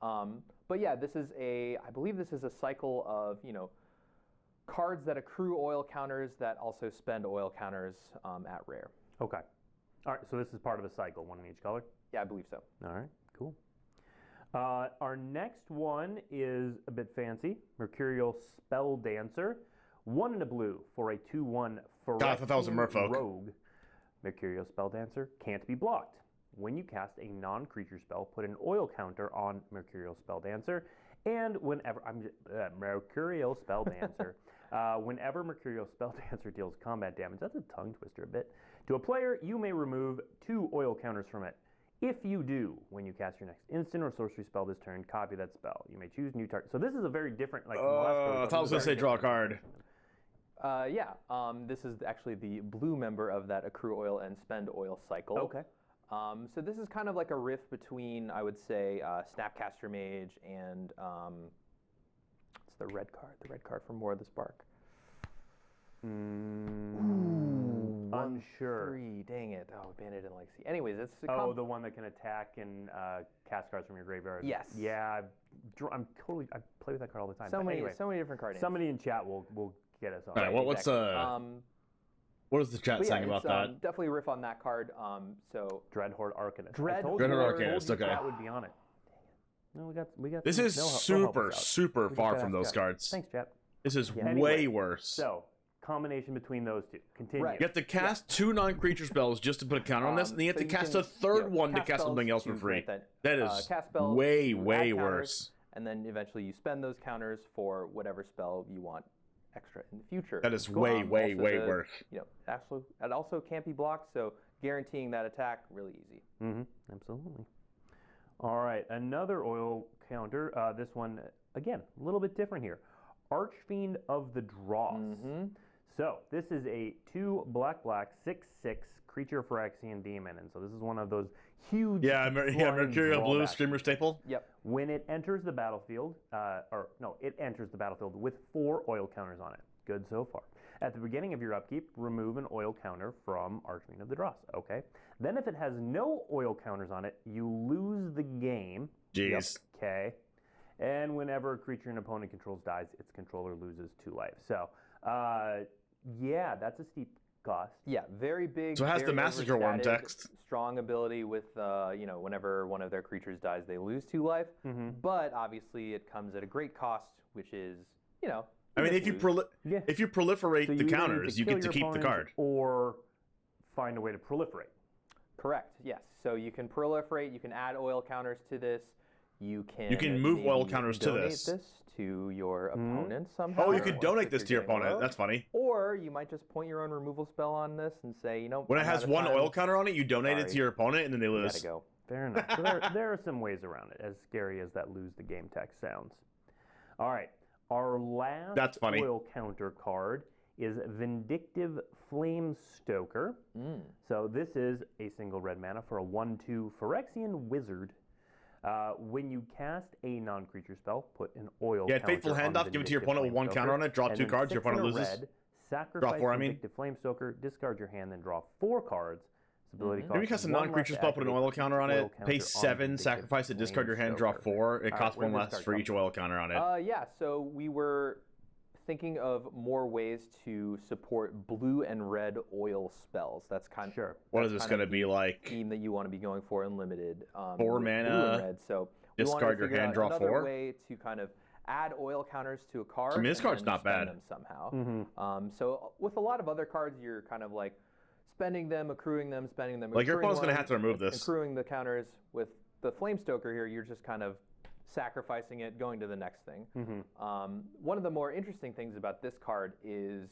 But yeah, this is I believe this is a cycle of, you know, cards that accrue oil counters that also spend oil counters at rare. Okay. All right, so this is part of a cycle, 1 in each color? Yeah, I believe so. All right, cool. Our next one is a bit fancy. Mercurial Spell Dancer. 1 in a blue for a 2/1 Phyrexian Rogue. Mercurial Spell Dancer can't be blocked. When you cast a non-creature spell, put an oil counter on Mercurial Spell Dancer. And whenever Mercurial Spell Dancer, whenever Mercurial Spell Dancer deals combat damage, that's a tongue twister a bit, to a player, you may remove 2 oil counters from it. If you do, when you cast your next instant or sorcery spell this turn, copy that spell. You may choose new target. So this is a very different, like. I thought I was gonna say draw a card. This is actually the blue member of that accrue oil and spend oil cycle. Okay. So this is kind of like a riff between, I would say, Snapcaster Mage and it's the red card from War of the Spark. Unsure. 3, dang it. Oh, Bandit didn't like see. Anyways, it's the one that can attack and cast cards from your graveyard. Yes. Yeah, I play with that card all the time. So many different card names. Somebody in chat will get us on. All right, what is the chat saying about that? Definitely riff on that card. So Dreadhorde Arcanist. Dreadhorde Arcanist. Okay. That would be on it. No, we got. This is super far from those cards. Thanks, chat. This is way worse. So combination between those two. Continue. Right. You have to cast 2 non-creature spells just to put a counter on this, and then you have to cast a third one to cast something else for free. That is way worse. And then eventually you spend those counters for whatever spell you want extra in the future. That is way worse. You know, it also can't be blocked, so guaranteeing that attack really easy. Absolutely. All right, another oil counter. This one again a little bit different here. Archfiend of the Dross. So this is a 2 black 6/6 creature Phyrexian demon, and so this is one of those huge. Mercurial blue streamer staple. Yep. When it enters the battlefield, it enters the battlefield with 4 oil counters on it. Good so far. At the beginning of your upkeep, remove an oil counter from Archfiend of the Dross. Okay. Then if it has no oil counters on it, you lose the game. Jeez. Okay. And whenever a creature an opponent controls dies, its controller loses 2 life. So, that's a steep cost. Yeah, very big. So it has the Massacre Worm text. Strong ability with, whenever one of their creatures dies, they lose 2 life. But obviously, it comes at a great cost, which is, you know. I mean, if you proliferate the counters, you get to keep the card, or find a way to proliferate. Correct. Yes. So you can proliferate. You can add oil counters to this. You can move oil counters to this to your opponent somehow. Oh, you could donate this to your opponent. That's funny. Or you might just point your own removal spell on this and say, you know, when it has 1 oil counter on it, you donate it to your opponent, and then they lose. Gotta go. Fair enough. So there are some ways around it, as scary as that lose the game text sounds. All right. Our last oil counter card is Vindictive Flamestoker. So this is a single red mana for a 1/2 Phyrexian Wizard. When you cast a non-creature spell, put an oil counter Fateful Handoff, give it to your opponent with 1 counter on it, draw 2 cards, your opponent loses. Sacrifice Vindictive Flamestoker, discard your hand, then draw 4 cards. Stability cost. Maybe cast a non-creature spell, put an oil counter on it, pay 7, sacrifice it, discard your hand, draw 4. It costs 1 less for each oil counter on it. Yeah, so we were thinking of more ways to support blue and red oil spells. That's kind of What is this going to be like? Theme that you want to be going for in limited. 4 blue mana. and red. So Discard your hand, draw 4. Another way to kind of add oil counters to a card. I mean, this card's not bad. Them somehow. So with a lot of other cards, you're kind of like spending them, accruing them, spending them. Like your opponent's going to have to remove this. Accruing the counters. With the Flamestoker here, you're just kind of sacrificing it, going to the next thing. One of the more interesting things about this card is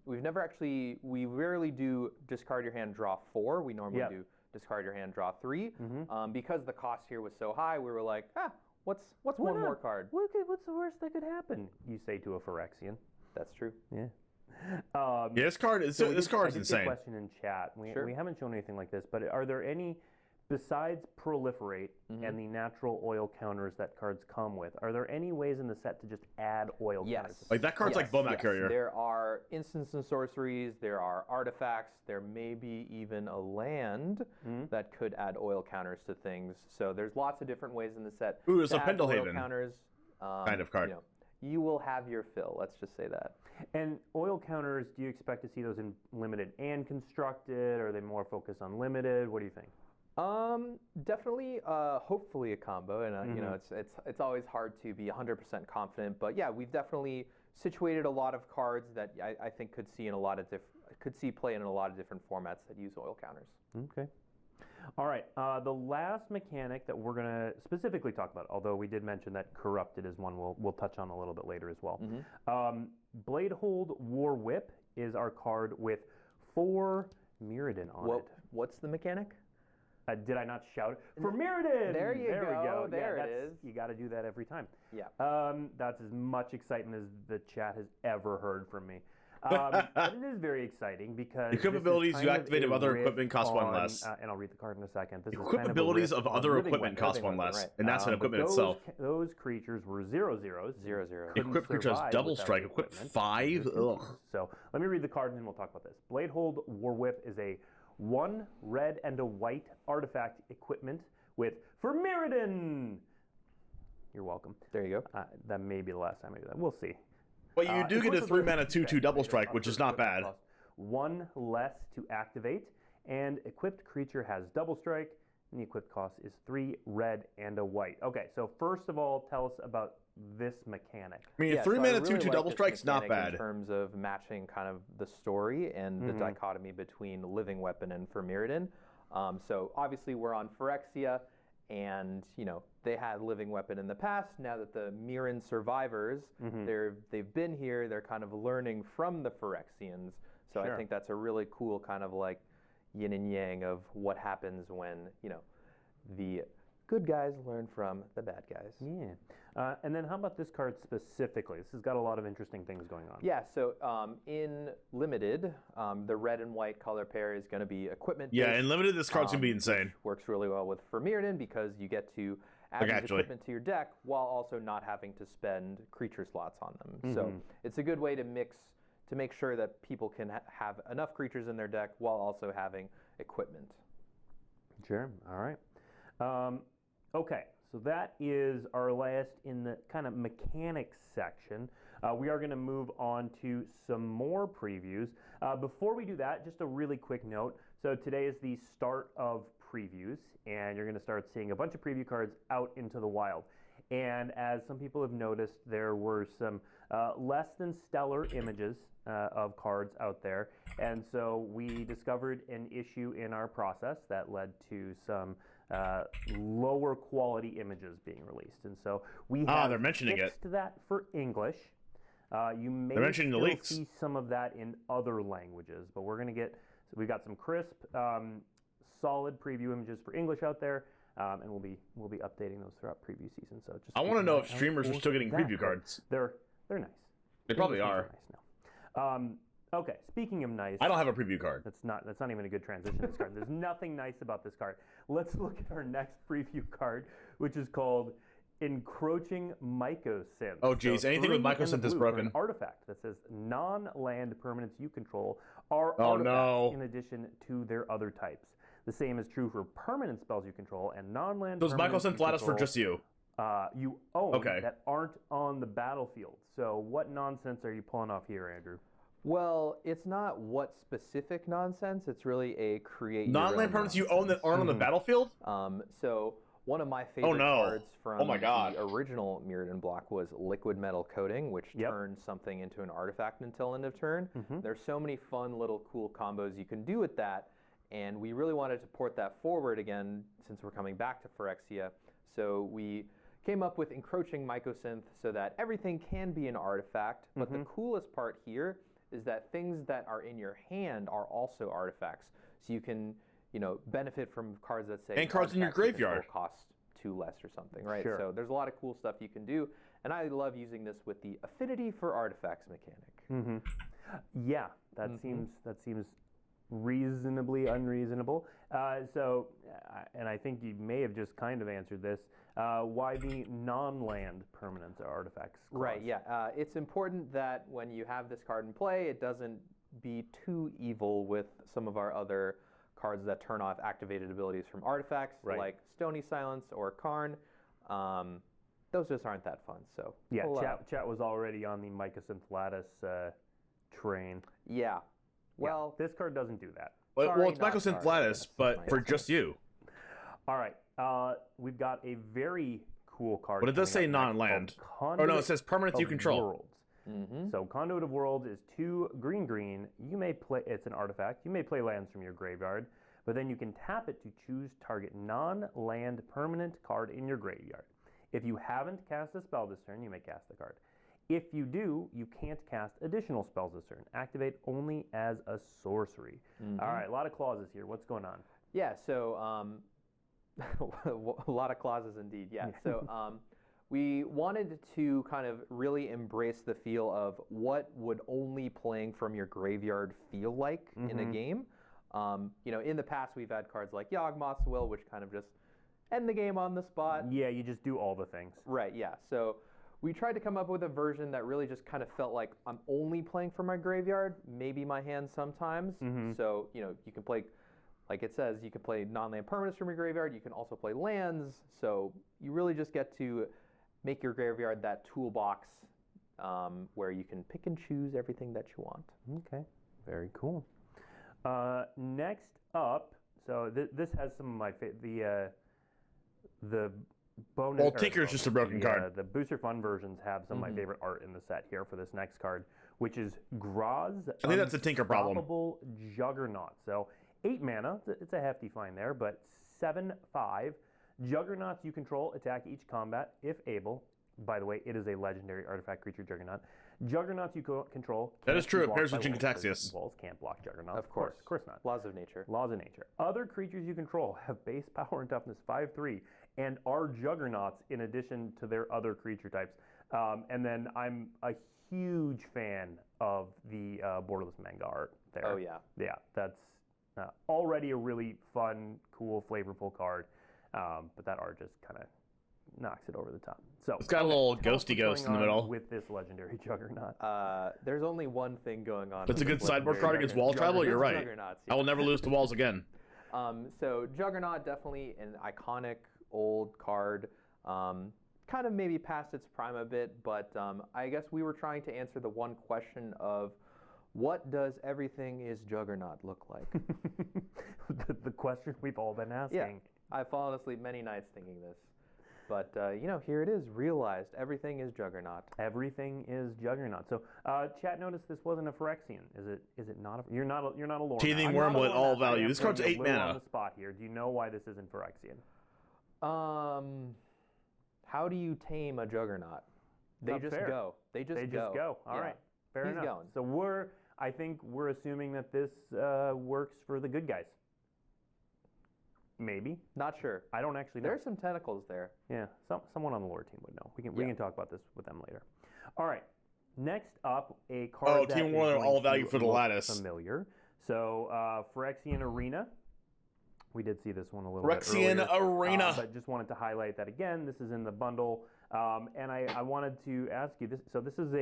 we rarely do discard your hand, draw 4. We normally do discard your hand, draw 3. Because the cost here was so high, we were like, what's one more card? What's the worst that could happen? You say to a Phyrexian. That's true. Yeah. This card is insane. Question in chat. We haven't shown anything like this, but are there any, besides proliferate and the natural oil counters that cards come with, are there any ways in the set to just add oil counters? Like that card's like Bowmat Courier. There are instants and sorceries, there are artifacts, there may be even a land that could add oil counters to things. So there's lots of different ways in the set Ooh, there's to a add oil Pendelhaven counters. kind of card. You will have your fill, let's just say that. And oil counters, do you expect to see those in limited and constructed? Or are they more focused on limited? What do you think? Definitely, hopefully a combo, and you know, it's always hard to be 100% confident, but yeah, we've definitely situated a lot of cards that I think could see play in a lot of different formats that use oil counters. Okay. All right. The last mechanic that we're going to specifically talk about, although we did mention that Corrupted is one we'll touch on a little bit later as well. Bladehold War Whip is our card with 4 Mirrodin on it. What's the mechanic? Did I not shout it? For Mirrodin! There we go. There it is. You got to do that every time. Yeah. That's as much excitement as the chat has ever heard from me. But it is very exciting because equip abilities you activate of other equipment cost 1 less. And I'll read the card in a second. This equip is abilities of other equipment cost 1 less, and that's an equipment itself. Those creatures were 0/0s. 0/0. Equip creatures double strike. Equip 5. Ugh. So let me read the card and then we'll talk about this. Bladehold War Whip is a 1 red and a white artifact equipment with for Mirrodin. You're welcome. There you go. That may be the last time I do that. We'll see. But you do get a 3 mana 2/2 double strike, which is not bad. 1 less to activate, and equipped creature has double strike, and the equipped cost is 3 red and a white. Okay, so first of all, tell us about this mechanic. I mean, 3 mana 2/2 double strike's not bad. In terms of matching kind of the story and the dichotomy between Living Weapon and for Mirrodin. So obviously we're on Phyrexia, and you know they had Living Weapon in the past. Now that the Mirren survivors, they've been here, they're kind of learning from the Phyrexians. So I think that's a really cool kind of like yin and yang of what happens when the good guys learn from the bad guys. Yeah. And then how about this card specifically? This has got a lot of interesting things going on. Yeah, so in Limited, the red and white color pair is going to be equipment. Yeah, in Limited, this card's going to be insane. Works really well with Mirrodin because you get to add these equipment to your deck while also not having to spend creature slots on them. So it's a good way to make sure that people can have enough creatures in their deck while also having equipment. Sure, all right. Okay, so that is our last in the kind of mechanics section. We are going to move on to some more previews. Before we do that, just a really quick note. So today is the start of previews, and you're going to start seeing a bunch of preview cards out into the wild. And as some people have noticed, there were some less than stellar images of cards out there. And so we discovered an issue in our process that led to some lower quality images being released. And so we have they're mentioning fixed that for English. You may still see some of that in other languages, but we're going to get, so we've got some crisp, solid preview images for English out there. And we'll be updating those throughout preview season. So just I want to know if streamers are still getting preview cards. They're nice. They probably are. Nice now. Okay, speaking of nice, I don't have a preview card. That's not even a good transition to this card. There's nothing nice about this card. Let's look at our next preview card, which is called Encroaching Mycosynth. Oh geez, so anything with Mycosynth is broken. An artifact that says non-land permanents you control are artifacts in addition to their other types. The same is true for permanent spells you control and non-land. Does Michael send Flatus for just you? You own that aren't on the battlefield. So what nonsense are you pulling off here, Andrew? Well, it's not what specific nonsense. It's really a create non-land permanents you own that aren't on the battlefield. So one of my favorite cards from the original Mirrodin block was Liquid Metal Coating, which turns something into an artifact until end of turn. There's so many fun little cool combos you can do with that, and we really wanted to port that forward again since we're coming back to Phyrexia. So we came up with Encroaching Mycosynth so that everything can be an artifact, but the coolest part here is that things that are in your hand are also artifacts. So you can, benefit from cards that say... And cards in your graveyard. ...cost 2 less or something, right? Sure. So there's a lot of cool stuff you can do, and I love using this with the Affinity for Artifacts mechanic. Yeah, that seems reasonably unreasonable. And I think you may have just kind of answered this. Why the non-land permanents or artifacts clause? Right, yeah. It's important that when you have this card in play, it doesn't be too evil with some of our other cards that turn off activated abilities from artifacts, like Stony Silence or Karn. Those just aren't that fun. So yeah, chat was already on the Mycosynth Lattice train. Yeah. Well, this card doesn't do that. Well, it's Mycosynth Lattice, but for just you. All right. We've got a very cool card. But it does say non-land. Oh no, it says permanents you control. Worlds. So Conduit of Worlds is 2 green. You may play. It's an artifact. You may play lands from your graveyard, but then you can tap it to choose target non-land permanent card in your graveyard. If you haven't cast a spell this turn, you may cast the card. If you do, you can't cast additional spells this turn. Activate only as a sorcery. All right, a lot of clauses here. What's going on? Yeah, so a lot of clauses indeed. Yeah, so we wanted to kind of really embrace the feel of what would only playing from your graveyard feel like in a game. In the past we've had cards like Yawgmoth's Will, which kind of just end the game on the spot. Yeah, you just do all the things. Right, yeah. So we tried to come up with a version that really just kind of felt like I'm only playing from my graveyard, maybe my hand sometimes. So, you can play, like it says, you can play non-land permanents from your graveyard. You can also play lands. So you really just get to make your graveyard that toolbox where you can pick and choose everything that you want. Okay, very cool. Next up, so this has some of my the bonus. Well, Tinker's just a broken card. The Booster Fun versions have some of my favorite art in the set here for this next card, which is Graz. I think that's a Tinker problem. Unstoppable Juggernaut. So 8 mana, it's a hefty find there, but 7/5. Juggernauts you control attack each combat if able. By the way, it is a legendary artifact creature Juggernaut. Juggernauts you control. That is true. It pairs with Jinx-Taxius. Walls can't block Juggernauts. Of course not. Laws of nature. Laws of nature. Other creatures you control have base power and toughness 5/3 and are Juggernauts in addition to their other creature types. And then I'm a huge fan of the Borderless Manga art there. Oh, yeah. Yeah, that's already a really fun, cool, flavorful card. But that art just kind of knocks it over the top. So it's got a little ghosty ghost in the middle with this legendary Juggernaut. There's only one thing going on. It's a good sideboard card against wall tribal. You're right. I will never lose to walls again. So Juggernaut, definitely an iconic old card. Kind of maybe past its prime a bit, but I guess we were trying to answer the one question of what does everything is Juggernaut look like? the question we've all been asking. Yeah, I've fallen asleep many nights thinking this. But, here it is, realized. Everything is Juggernaut. Everything is Juggernaut. So, chat noticed this wasn't a Phyrexian. Is it not? You're not a lore. Teething Wormwood, all value. This card's 8 mana. On the spot here. Do you know why this isn't Phyrexian? How do you tame a Juggernaut? They just go. They just go. All right. Fair enough. Going. So I think we're assuming that this works for the good guys. Maybe. Not sure. I don't actually know. There's some tentacles there. Yeah, someone on the lore team would know. We can talk about this with them later. All right. Next up, a card Team Warner, all value for the lattice. Familiar. So, Phyrexian Arena. We did see this one a little bit earlier. Phyrexian Arena. But just wanted to highlight that again. This is in the bundle. And I wanted to ask you this. So this is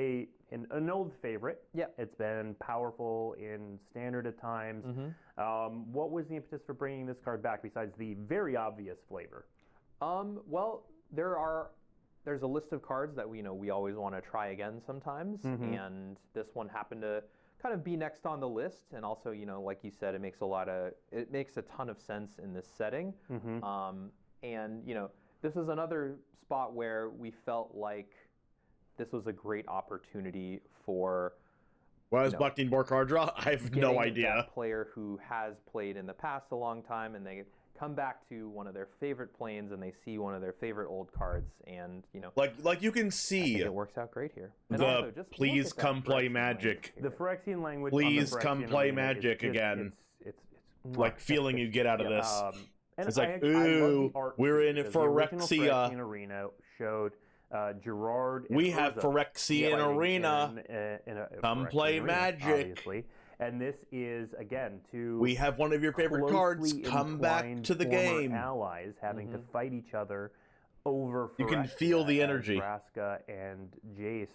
an old favorite. Yeah. It's been powerful in standard at times. What was the impetus for bringing this card back besides the very obvious flavor? Well, there's a list of cards that we always want to try again sometimes, and this one happened to kind of be next on the list. And also, like you said, it makes a ton of sense in this setting. And this is another spot where we felt like this was a great opportunity for. Why is Buck need more card draw? I have no idea. That player who has played in the past a long time, and they come back to one of their favorite planes, and they see one of their favorite old cards, and like you can see, it works out great here. And the also, just please come play Magic. The Phyrexian language. Please come play Magic again. It's like feeling you get out of this. And it's like, ooh, we're in it for Phyrexia. The Arena showed Gerard. We have Phyrexian Arena. Come play Magic. Obviously. And this is, again, to we have one of your favorite cards. Come back to the game. Allies having to fight each other over. You can feel the energy. Vraska and Jace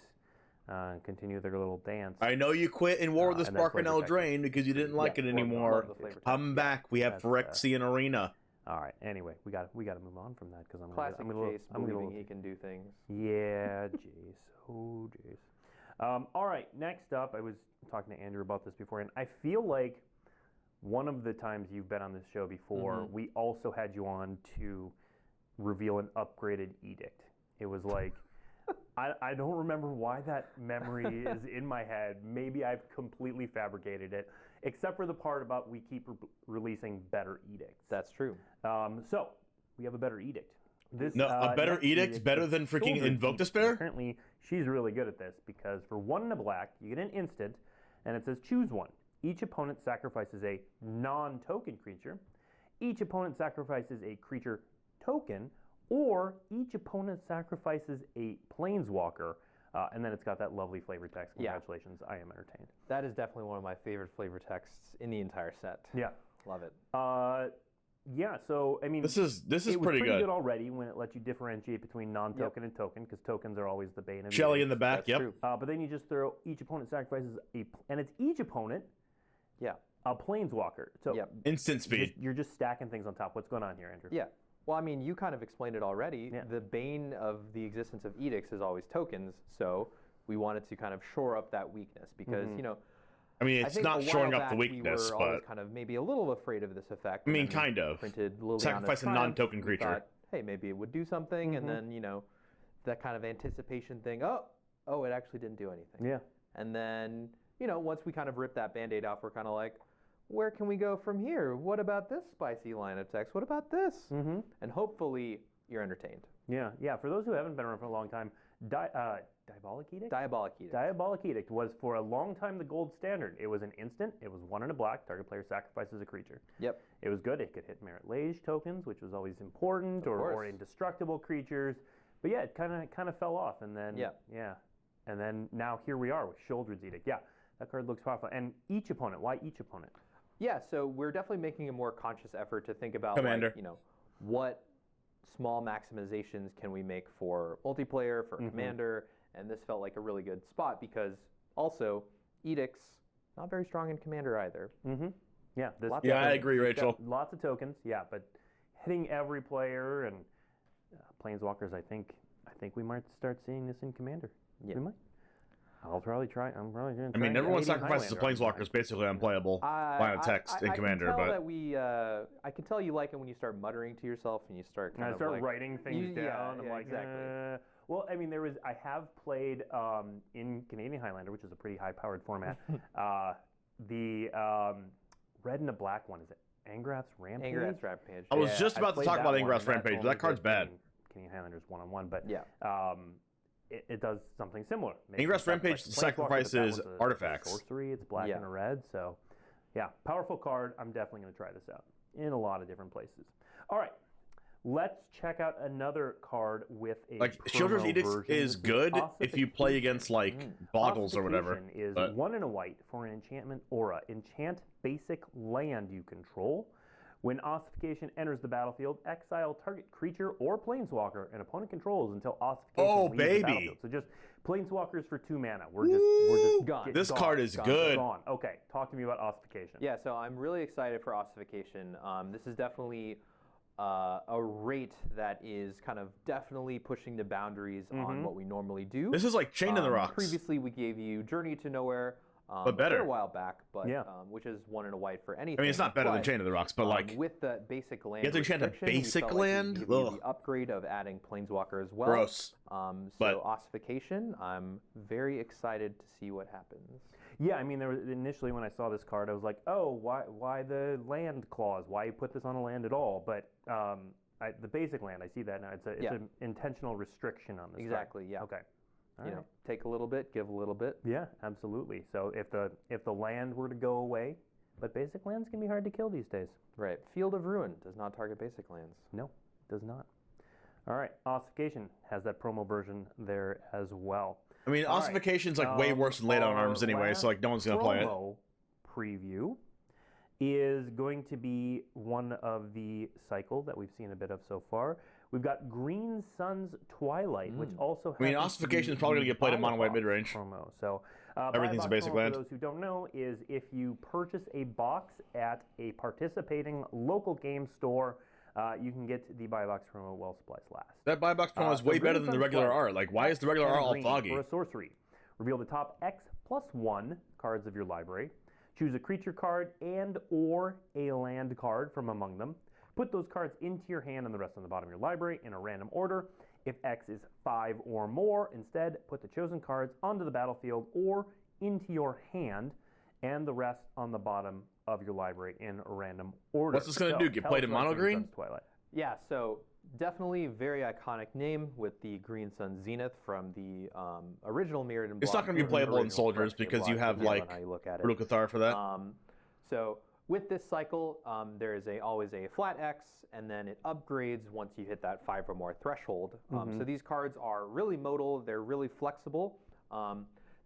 continue their little dance. I know you quit in War of the Spark and Eldraine because you didn't like it anymore. Come back. We have Phyrexian Arena. All right. Anyway, we got to move on from that because I'm classic Jace believing he can do things. Yeah, Jace. Oh, Jace. All right. Next up, I was talking to Andrew about this before, and I feel like one of the times you've been on this show before, we also had you on to reveal an upgraded edict. It was like, I don't remember why that memory is in my head. Maybe I've completely fabricated it, except for the part about we keep releasing better edicts. That's true. So we have a better edict. A better edict better than freaking Invoke Despair? Apparently, she's really good at this because for 1 and a black, you get an instant, and it says choose one. Each opponent sacrifices a non-token creature. Each opponent sacrifices a creature token, or each opponent sacrifices a planeswalker. And then it's got that lovely flavor text. Congratulations, I am entertained. That is definitely one of my favorite flavor texts in the entire set. Yeah. Love it. Yeah, so I mean, this is pretty good already when it lets you differentiate between non-token and token, because tokens are always the bane of Shelly in the back. That's true. But then you just throw each opponent sacrifices and it's each opponent. Yeah. A planeswalker. So instant speed. You're just stacking things on top. What's going on here, Andrew? Yeah. Well, I mean, you kind of explained it already. Yeah. The bane of the existence of edicts is always tokens, so we wanted to kind of shore up that weakness because I mean, it's not shoring up the weakness, we were always kind of maybe a little afraid of this effect. I mean, kind of. Sacrifice a non-token creature. Thought, hey, maybe it would do something, and then that kind of anticipation thing. Oh, it actually didn't do anything. Yeah. And then once we kind of ripped that Band-Aid off, we're kind of like, where can we go from here? What about this spicy line of text? What about this? And hopefully you're entertained. Yeah. For those who haven't been around for a long time, Diabolic Edict? Diabolic Edict. Diabolic Edict was for a long time the gold standard. It was an instant. It was 1 and a black. Target player sacrifices a creature. Yep. It was good. It could hit Merit Lage tokens, which was always important, or indestructible creatures. But yeah, it kind of fell off, and then and then now here we are with Sheoldred's Edict. Yeah, that card looks powerful. And each opponent. Why each opponent? Yeah, so we're definitely making a more conscious effort to think about Commander. Like, what small maximizations can we make for multiplayer, for Commander, and this felt like a really good spot because also edicts not very strong in Commander either. Yeah, I agree, Rachel. Lots of tokens, but hitting every player and planeswalkers, I think we might start seeing this in Commander. Yeah. We might. I'll probably try. I'm probably going to try. I mean, everyone sacrifices a planeswalker is basically unplayable line of text in Commander. I can tell you like it when you start muttering to yourself and you start writing things down. I'm like, exactly. Well, I mean, I have played in Canadian Highlander, which is a pretty high-powered format. The red and a black one, is it Angrath's Rampage? Angrath's Rampage. I was just about to talk about Angrath's Rampage, but that card's bad. Canadian Highlander's 1-on-1, but yeah. It does something similar. Ingress Rampage sacrifices artifacts. Sorcery, it's black and a red, so yeah, powerful card. I'm definitely going to try this out in a lot of different places. All right, let's check out another card with a Sheoldred's Edict is good if you play against Boggles or whatever. Is 1 and a white for an enchantment aura. Enchant basic land you control When ossification enters the battlefield, exile target creature or planeswalker an opponent controls until ossification leaves the battlefield. So just planeswalkers for 2 mana. We're just gone. This card is good. Gone. Okay, talk to me about ossification. Yeah, so I'm really excited for ossification. This is definitely a rate that is kind of definitely pushing the boundaries on what we normally do. This is like Chain of the Rocks. Previously, we gave you Journey to Nowhere. But better. A while back, but which is 1 and a white for anything. I mean, it's not better than Chain of the Rocks, but like with the basic land. You have to enchant a basic land. Like the upgrade of adding Planeswalker as well. Gross. So ossification, I'm very excited to see what happens. Yeah, I mean, there was, initially when I saw this card, I was like, oh, why the land clause? Why you put this on a land at all? But the basic land, I see that now. It's an intentional restriction on this. Exactly. card. Yeah. Okay. Take a little bit, give a little bit. Yeah, absolutely. So if the land were to go away, but basic lands can be hard to kill these days. Right. Field of Ruin does not target basic lands. No, it does not. All right, ossification has that promo version there as well. I mean, ossification's like way worse than Laid on Arms anyway, so like no one's gonna play it. Preview is going to be one of the cycle that we've seen a bit of so far. We've got Green Sun's Twilight, which also I mean, ossification is probably going to get played in mono white mid range. Promo. So everything's a basic land. For those who don't know, is if you purchase a box at a participating local game store, you can get the buy box promo while supplies last. That buy box promo is way better than the regular art. Like, why is the regular art all foggy? For a sorcery, reveal the top X+1 cards of your library. Choose a creature card and or a land card from among them. Put those cards into your hand and the rest on the bottom of your library in a random order. If X is 5 or more, instead put the chosen cards onto the battlefield or into your hand and the rest on the bottom of your library in a random order. What's this going to do? Get played in mono green? Twilight. Yeah, so definitely very iconic name with the Green Sun Zenith from the original Mirrodin block. It's not going to be playable in Soldiers because you have like Brutal Cathar for that. So with this cycle, there is always a flat X, and then it upgrades once you hit that 5 or more threshold. So these cards are really modal, they're really flexible.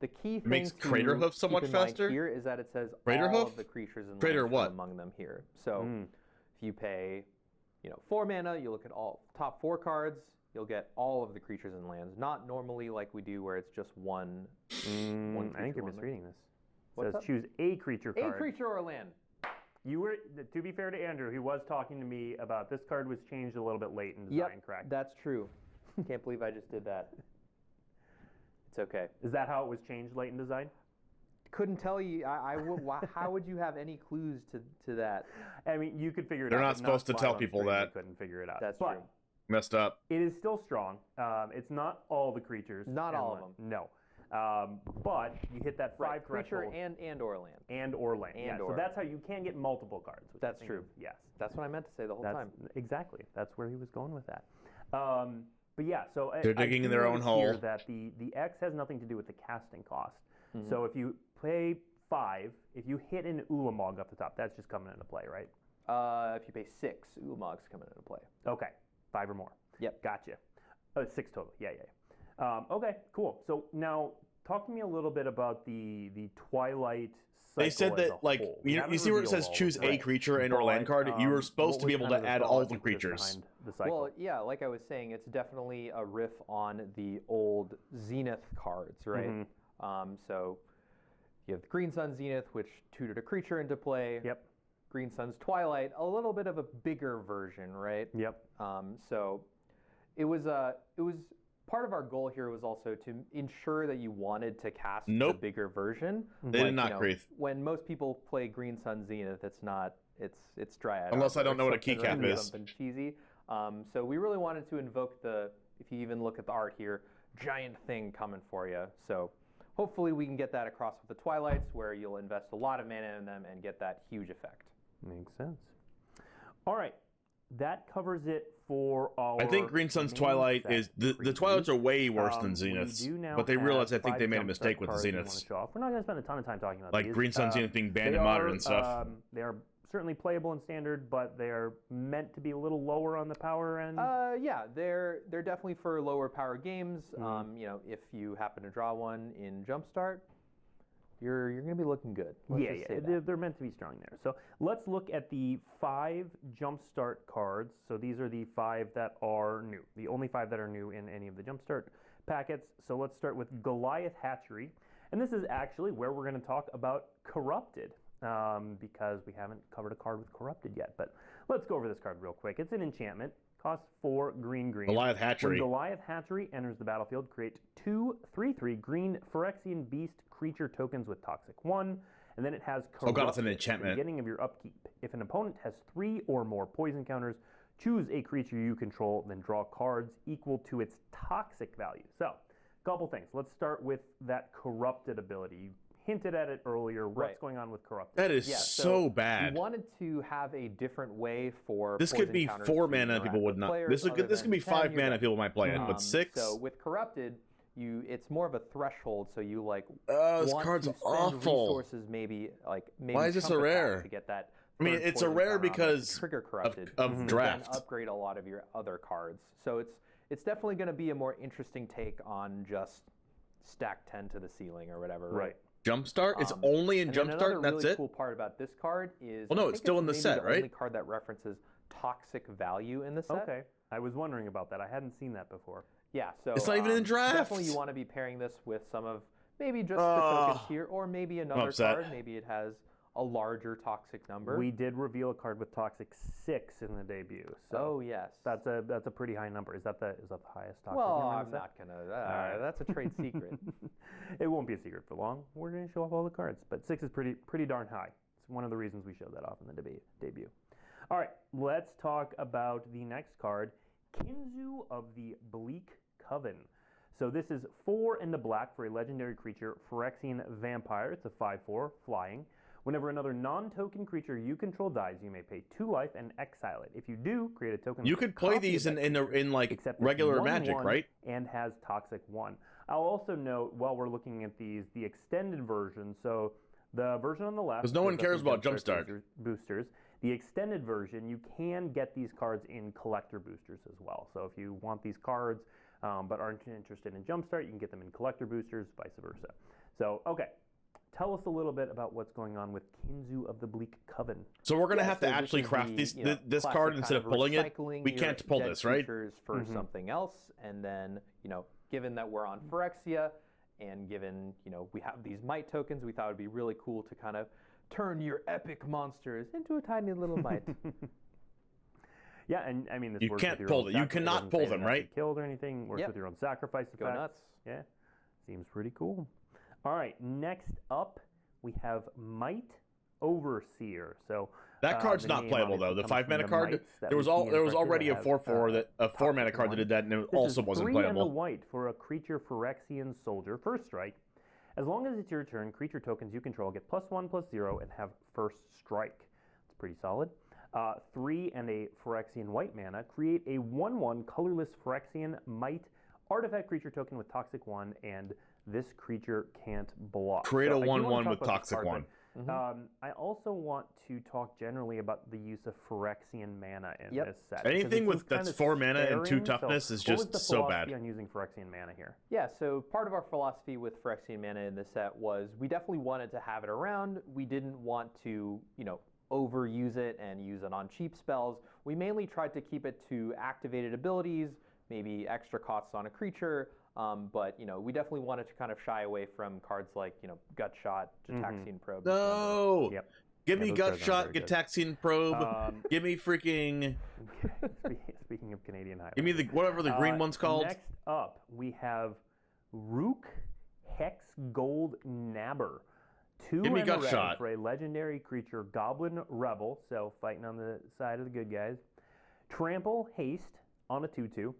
The key thing makes Crater Hoof so much faster here is that it says Crater all Hoof? of the creatures and Crater lands what? among them here. So if you pay 4 mana, you look at all top 4 cards, you'll get all of the creatures and lands. Not normally like we do where it's just one creature. I think you're misreading this. It What's says up? choose a creature card. A creature or a land. You were, to be fair to Andrew, he was talking to me about this card was changed a little bit late in design, correct? That's true. Can't believe I just did that. It's okay. Is that how it was changed late in design? Couldn't tell you. How would you have any clues to that? I mean, you could figure it They're out. not supposed to tell people that. Couldn't figure it out. That's but true. Messed up. It is still strong. It's not all the creatures. Not all of them. No. But you hit that 5 creature threshold. and or land. And or land. And yeah, or. so that's how you can get multiple cards. That's true. Yes. That's what I meant to say the whole time. Exactly. That's where he was going with that. But yeah, so they're digging in their own hole. That the X has nothing to do with the casting cost. So if you play 5, if you hit an Ulamog off the top, that's just coming into play, right? If you pay 6, Ulamog's coming into play. Okay, 5 or more. Yep. Gotcha. 6 total. Yeah. Okay, cool. So now talk to me a little bit about the Twilight cycle. They said that, like, you see where it says choose a creature and or land card? You were supposed to be able to add all the creatures. Well, yeah, like I was saying, it's definitely a riff on the old Zenith cards, right? So you have the Green Sun Zenith, which tutored a creature into play. Yep. Green Sun's Twilight, a little bit of a bigger version, right? Yep. So it was part of our goal here was also to ensure that you wanted to cast the bigger version. They did not, Creeth. When most people play Green Sun Zenith, it's not. It's Dryad. Unless I don't know what a keycap is. Something cheesy. So we really wanted to invoke if you even look at the art here, giant thing coming for you. So hopefully we can get that across with the Twilights, where you'll invest a lot of mana in them and get that huge effect. Makes sense. All right. That covers it for our... I think Green Sun's Twilight is... The Twilights are way worse than Zeniths. But they realize, I think they made a mistake with the Zeniths. We're not going to spend a ton of time talking about like these. Green Sun Zenith being banned in Modern and stuff. They are certainly playable in Standard, but they're meant to be a little lower on the power end. Yeah, they're definitely for lower power games. If you happen to draw one in Jumpstart, you're going to be looking good. They're meant to be strong there. So let's look at the 5 Jumpstart cards. So these are the 5 that are new, the only 5 that are new in any of the Jumpstart packets. So let's start with Goliath Hatchery. And this is actually where we're going to talk about Corrupted, because we haven't covered a card with Corrupted yet. But let's go over this card real quick. It's an enchantment. Costs 4 green. Goliath Hatchery. When Goliath Hatchery enters the battlefield, create 2 3/3 green Phyrexian Beast creature tokens with Toxic 1, and then it has Corrupted. Oh god, it's an enchantment. At the beginning of your upkeep. If an opponent has 3 or more poison counters, choose a creature you control, then draw cards equal to its toxic value. So, a couple things. Let's start with that Corrupted ability. You hinted at it earlier. What's going on with Corrupted? That is so bad. We wanted to have a different way for this could be 4 mana. People would not. This could be 5 mana. People might play it, but 6. So with Corrupted, it's more of a threshold. So you like this want card's to spend awful. resources, maybe Why is this a rare to get that? I mean, it's a rare because trigger Corrupted of draft. And upgrade a lot of your other cards. So it's definitely going to be a more interesting take on just stack 10 to the ceiling or whatever. Right. Jumpstart? It's only in Jumpstart, and that's really it? Cool part about this card is well, no, it's still in the set, the right? only card that references toxic value in the set. Okay, I was wondering about that. I hadn't seen that before. Yeah, so it's not even in draft. Definitely, you want to be pairing this with some of maybe just the tokens here, or maybe another card. Maybe it has a larger toxic number. We did reveal a card with Toxic 6 in the debut. So yes, that's a pretty high number. Is that the highest Toxic well, number? I'm not gonna. That's a trade secret. It won't be a secret for long. We're gonna show off all the cards, but 6 is pretty darn high. It's one of the reasons we showed that off in the debut. All right, let's talk about the next card, Kinzu of the Bleak Coven. So this is 4 and a black for a legendary creature, Phyrexian Vampire. It's a 5/4 flying. Whenever another non-token creature you control dies, you may pay 2 life and exile it. If you do, create a token. You could play these in like regular Magic, right? And has Toxic 1. I'll also note while we're looking at these, the extended version. So the version on the left, because no one cares about Jumpstart boosters. The extended version, you can get these cards in collector boosters as well. So if you want these cards but aren't interested in Jumpstart, you can get them in collector boosters, vice versa. So okay. Tell us a little bit about what's going on with Kinzu of the Bleak Coven. So we're going to have to actually craft this card instead of pulling it. We can't pull this, right? For something else, and then given that we're on Phyrexia, and given we have these Might tokens, we thought it'd be really cool to kind of turn your epic monsters into a tiny little Might. Yeah, and I mean, this you works can't with your pull own them. You cannot pull them, right? Killed or anything. Works with your own sacrifice effects. Go nuts. Yeah, seems pretty cool. All right, next up we have Might Overseer. So that card's not playable though. The 5 mana card. There was already a 4/4 a 4 mana card that did that, and it also wasn't playable. 3 and a white for a creature Phyrexian Soldier. First strike. As long as it's your turn, creature tokens you control get +1/+0 and have first strike. It's pretty solid. 3 and a Phyrexian white mana. Create a 1/1 colorless Phyrexian Might artifact creature token with Toxic 1, and this creature can't block. Create a 1/1 with Toxic 1. I also want to talk generally about the use of Phyrexian mana in this set. Anything with that's 4 mana and 2 toughness is just so bad. What was the philosophy on using Phyrexian mana here? Yeah, so part of our philosophy with Phyrexian mana in this set was we definitely wanted to have it around. We didn't want to, overuse it and use it on cheap spells. We mainly tried to keep it to activated abilities, maybe extra costs on a creature. But we definitely wanted to kind of shy away from cards like Gut Shot, Gitaxian Probe. No, give me Gut Shot, Gitaxian Probe. Give me freaking. Speaking of Canadian Highway, give me whatever the green one's called. Next up, we have Rook Hex Gold Nabber. 2 give me and a Gut red Shot for a legendary creature, Goblin Rebel. So fighting on the side of the good guys. Trample Haste on a 2/2.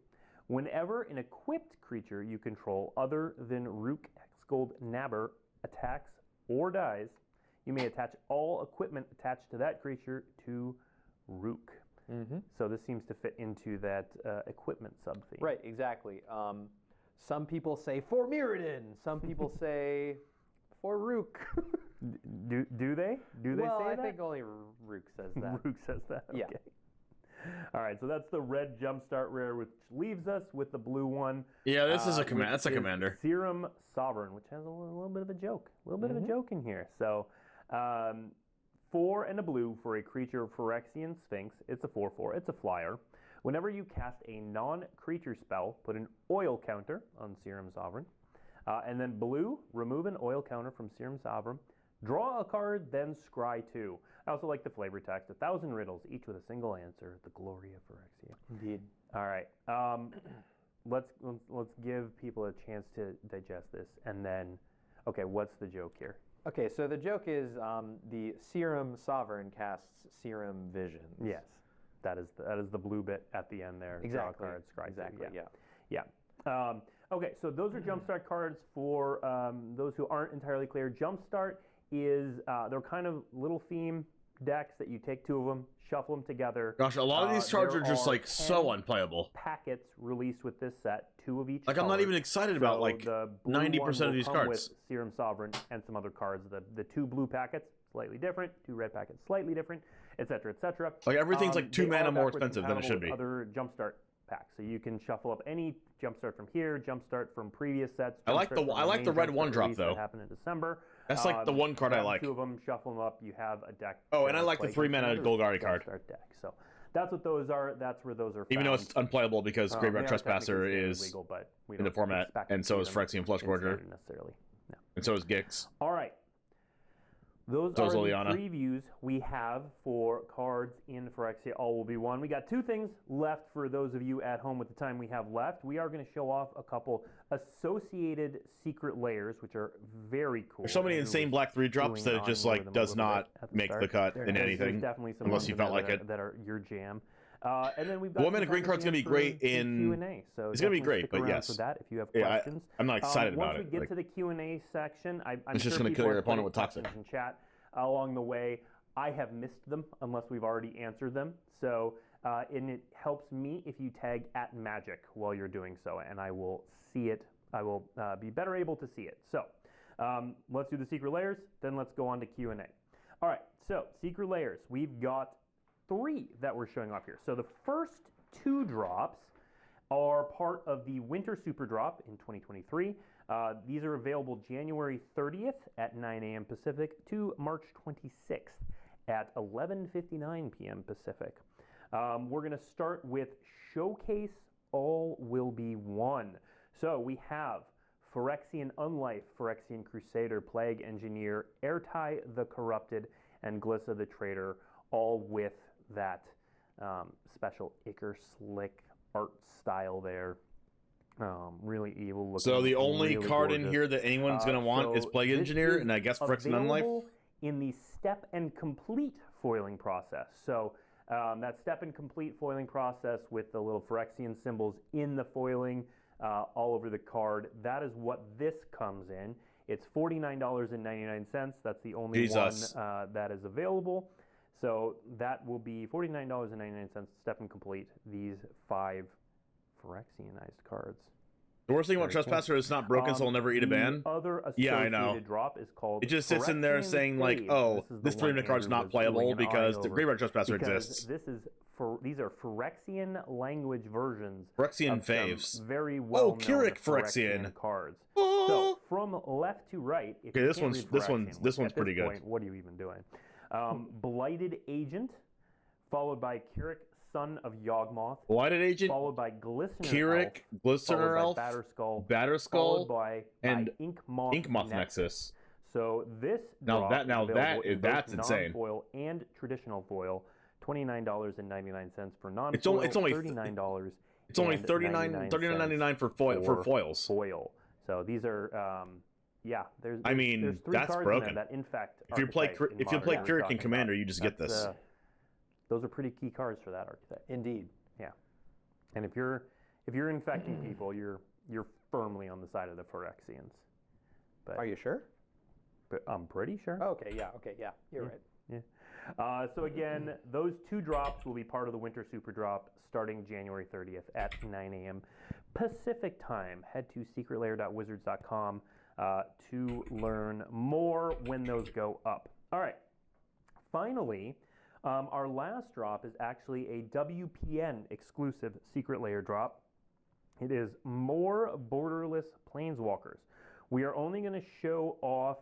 Whenever an equipped creature you control other than Rook Hexgold Nabber attacks or dies, you may attach all equipment attached to that creature to Rook. So this seems to fit into that equipment sub-theme. Right, exactly. Some people say for Mirrodin. Some people say for Rook. Do they? Do they well, say I that? think only Rook says that. Rook says that. Okay. Yeah. All right, so that's the red Jumpstart rare, which leaves us with the blue one. Yeah, this is a command. That's a commander. Serum Sovereign, which has a little bit of a joke. A little bit of a joke in here. So, 4 and a blue for a creature Phyrexian Sphinx. It's a 4/4. It's a flyer. Whenever you cast a non-creature spell, put an oil counter on Serum Sovereign. And then blue, remove an oil counter from Serum Sovereign. Draw a card, then scry 2. I also like the flavor text. 1,000 riddles, each with a single answer. The glory of Phyrexia. Indeed. All right. Let's give people a chance to digest this, and then, okay, what's the joke here? Okay, so the joke is the Serum Sovereign casts Serum Visions. Yes, that is the blue bit at the end there. Exactly. Draw a card, scry 2. Exactly. Yeah. Okay, so those are Jumpstart cards for those who aren't entirely clear. Jumpstart is they're kind of little theme decks that you take 2 of them, shuffle them together. Gosh, a lot of these cards are just like so unplayable. Packets released with this set, 2 of each. Like color. I'm not even excited about like 90% of these cards. With Serum Sovereign and some other cards. The 2 blue packets slightly different, 2 red packets slightly different, etc., etc. Like everything's like 2 mana more expensive than it should be. Other Jumpstart packs, so you can shuffle up any Jumpstart from here, Jumpstart from previous sets. I like the red 1-drop though. That happened in December. That's like the one card I like. 2 of them, shuffle them up. You have a deck. Oh, and I like the 3 mana Golgari card. Deck. So that's what those are. That's where those are found. Even though it's unplayable because Graveyard Trespasser is legal, but we in the format, and so is Phyrexian Fleshgorger. Necessarily. No. And so is Gix. All right. Those are the previews we have for cards in Phyrexia All Will Be One. We got 2 things left for those of you at home with the time we have left. We are going to show off a couple associated secret layers, which are very cool. There's so many insane black 3-drops that it just like does not make the cut in anything, unless you felt like it. That are your jam. And then we've got 1-mana green card's going to be great in Q&A. So it's going to be great, but yes. For that, if you have questions. I'm not excited about it. Once we get to the Q&A section, I'm it's just going to kill your opponent with Toxic. In chat along the way. I have missed them unless we've already answered them. So, and it helps me if you tag @magic while you're doing so, and I will see it. I will be better able to see it. So, let's do the secret layers, then let's go on to Q&A. All right, so secret layers. We've got 3 that we're showing off here. So the first 2 drops are part of the Winter Super Drop in 2023. These are available January 30th at 9 a.m. Pacific to March 26th at 11:59 p.m. Pacific. We're going to start with Showcase All Will Be One. So we have Phyrexian Unlife, Phyrexian Crusader, Plague Engineer, Airtie the Corrupted, and Glissa the Traitor, all with that special Ichor Slick art style there. Really evil looking. So the only really card gorgeous. in here that anyone's going to want is Plague Engineer, and I guess Phyrexian Unlife? In the Step and Complete foiling process. So that Step and Complete foiling process with the little Phyrexian symbols in the foiling all over the card, that is what this comes in. It's $49.99. That's the only one that is available. So that will be $49.99 Step and Complete, these 5 Phyrexianized cards. The worst thing about Trespasser is it's not broken, so I'll never eat a ban. Other Yeah, I know. drop is called It just sits in there saying like, oh, this 3-mana card's not playable because the Graveyard Trespasser exists. These are Phyrexian language versions. Phyrexian of some faves. Very well known Keurig Phyrexian cards. So from left to right, if you this can't read one's Phyrexian, pretty good. Point, what are you even doing? Blighted Agent, followed by Keurig, Son of Yawgmoth. Blighted Agent, followed by Glistener Keurig, Glistener Elf, Batterskull, followed by Inkmoth Nexus. So this that's insane. Non-foil and traditional foil, $29.99 for non-foil. It's only $39. It's only $39.99 for foils. Foil. So these are there's 3 that's cards broken. in there that in fact if you play Keurig and Commander, you just get this. Those are pretty key cards for that archetype. Indeed. Yeah. And if you're infecting people, you're firmly on the side of the Phyrexians. But are you sure? But I'm pretty sure. Okay, yeah, you're right. Yeah. So again, those 2 drops will be part of the Winter Super Drop starting January 30th at 9 a.m. Pacific time. Head to secretlayer.wizards.com to learn more when those go up. All right. Finally, Our last drop is actually a WPN exclusive secret layer drop. It is more borderless planeswalkers. We are only going to show off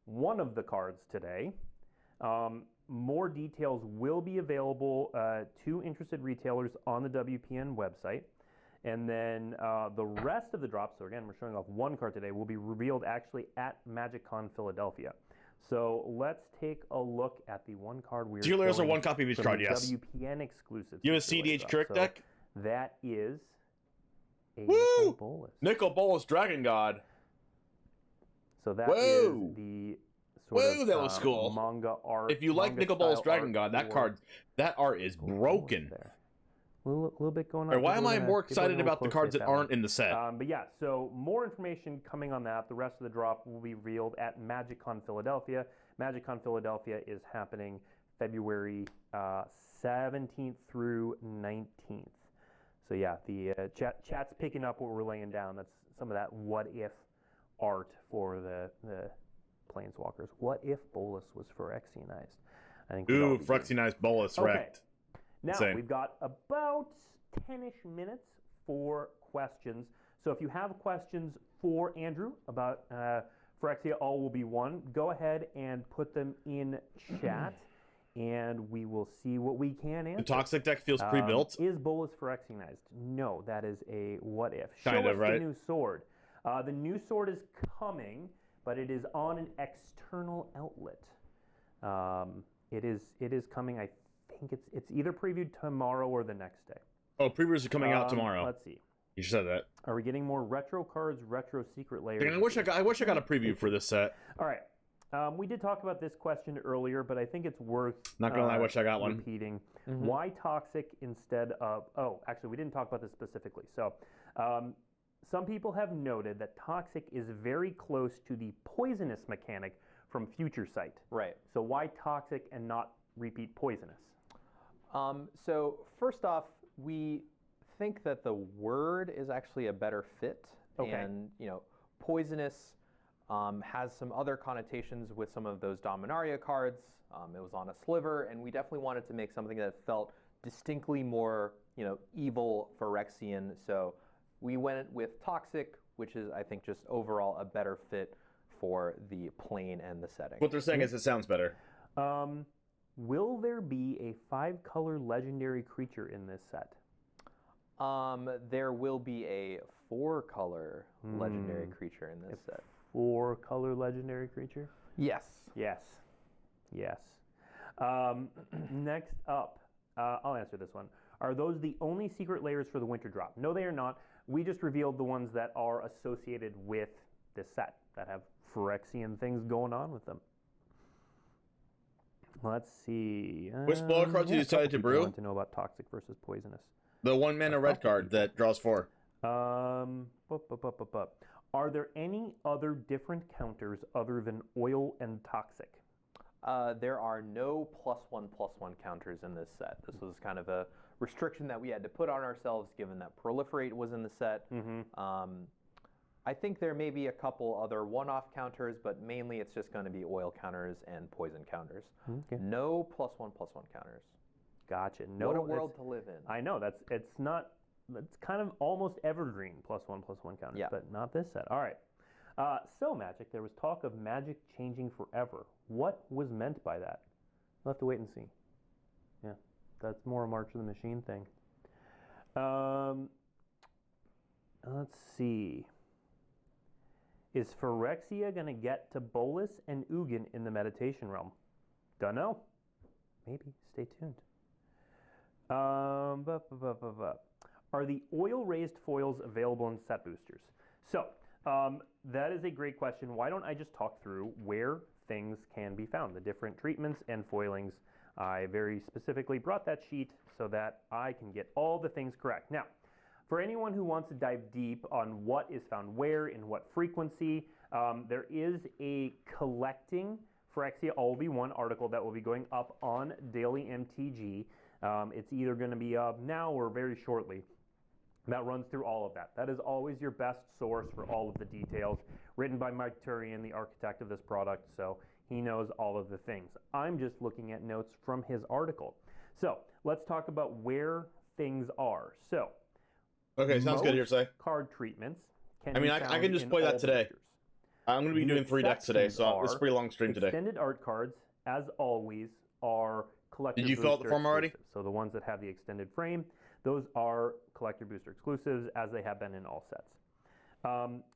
one of the cards today. More details will be available to interested retailers on the WPN website. And then the rest of the drops, so again, we're showing off one card today, will be revealed actually at MagicCon Philadelphia. So let's take a look at the one card we're Two layers or showing one copy of each from card, the yes. WPN exclusive. You have a secret layer CDH drop. Crick So deck? that is a Woo! Nicol Bolas. Nicol Bolas Dragon God. So that is Whoa! the sort of that was cool. manga art. If you like manga Nicol Bolas style Dragon art God, that for card, that art is broken. there. A little bit going on. Alright, why am We're I gonna more give a excited little about the close cards look that at aren't in the set? But yeah, so more information coming on that. The rest of the drop will be revealed at MagicCon Philadelphia. MagicCon Philadelphia is happening February 17th through 19th. So yeah, the chat's picking up what we're laying down. That's some of that what if art for the Planeswalkers. What if Bolas was Phyrexianized? I think. Ooh, Phyrexianized Bolas, wrecked. Now, Insane. we've got about 10-ish minutes for questions. So if you have questions for Andrew about Phyrexia All Will Be One, go ahead and put them in chat, and we will see what we can answer. The Toxic deck feels pre-built? Is Bolas Phyrexianized? No, that is a what if. Kind Show of, us right? the new sword. The new sword is coming, but it is on an external outlet. It is coming, I think it's either previewed tomorrow or the next day. Oh, previews are coming out tomorrow. Let's see. You said that. Are we getting more retro cards, retro secret layers? Dang, I wish I got a preview for this set. All right. We did talk about this question earlier, but I think it's worth Not gonna lie, I wish I got one. repeating. Why toxic instead of... Oh, actually, we didn't talk about this specifically. So some people have noted that toxic is very close to the poisonous mechanic from Future Sight. Right. So why toxic and not repeat poisonous? So first off, we think that the word is actually a better fit. Okay. And, poisonous has some other connotations with some of those Dominaria cards. It was on a sliver, and we definitely wanted to make something that felt distinctly more, evil Phyrexian. So we went with toxic, which is, I think, just overall a better fit for the plane and the setting. What they're saying is it sounds better. Will there be a 5-color legendary creature in this set? There will be a 4-color legendary creature in this set. 4-color legendary creature? Yes. Yes. Next up, I'll answer this one. Are those the only secret layers for the winter drop? No, they are not. We just revealed the ones that are associated with this set, that have Phyrexian things going on with them. Let's see. Which spoiler cards you decided to brew? Want to know about toxic versus poisonous. The 1-mana red card that draws 4. Are there any other different counters other than oil and toxic? There are no +1/+1 counters in this set. This was kind of a restriction that we had to put on ourselves given that Proliferate was in the set. I think there may be a couple other one-off counters, but mainly it's just going to be oil counters and poison counters. Okay. No +1/+1 counters. Gotcha. No, what a world to live in. I know it's kind of almost evergreen +1/+1 counters, but not this set. All right. So Magic, there was talk of Magic changing forever. What was meant by that? We'll have to wait and see. Yeah, that's more a March of the Machine thing. Let's see. Is Phyrexia going to get to Bolas and Ugin in the Meditation Realm? Dunno. Maybe. Stay tuned. Are the oil-raised foils available in set boosters? So, that is a great question. Why don't I just talk through where things can be found, the different treatments and foilings. I very specifically brought that sheet so that I can get all the things correct. Now, for anyone who wants to dive deep on what is found where, in what frequency, there is a collecting Phyrexia All Will Be One article that will be going up on Daily MTG. It's either going to be up now or very shortly. That runs through all of that. That is always your best source for all of the details. Written by Mike Turian, the architect of this product, so He knows all of the things. I'm just looking at notes from his article. So let's talk about where things are. So, okay, sounds good here, say. Card treatments can I mean, be I found can just in play that all today. boosters. I'm going to be doing 3 decks today, so it's a pretty long stream today. Extended art cards, as always, are collector Did you fill out the booster form already? exclusives. So the ones that have the extended frame, those are collector booster exclusives, as they have been in all sets.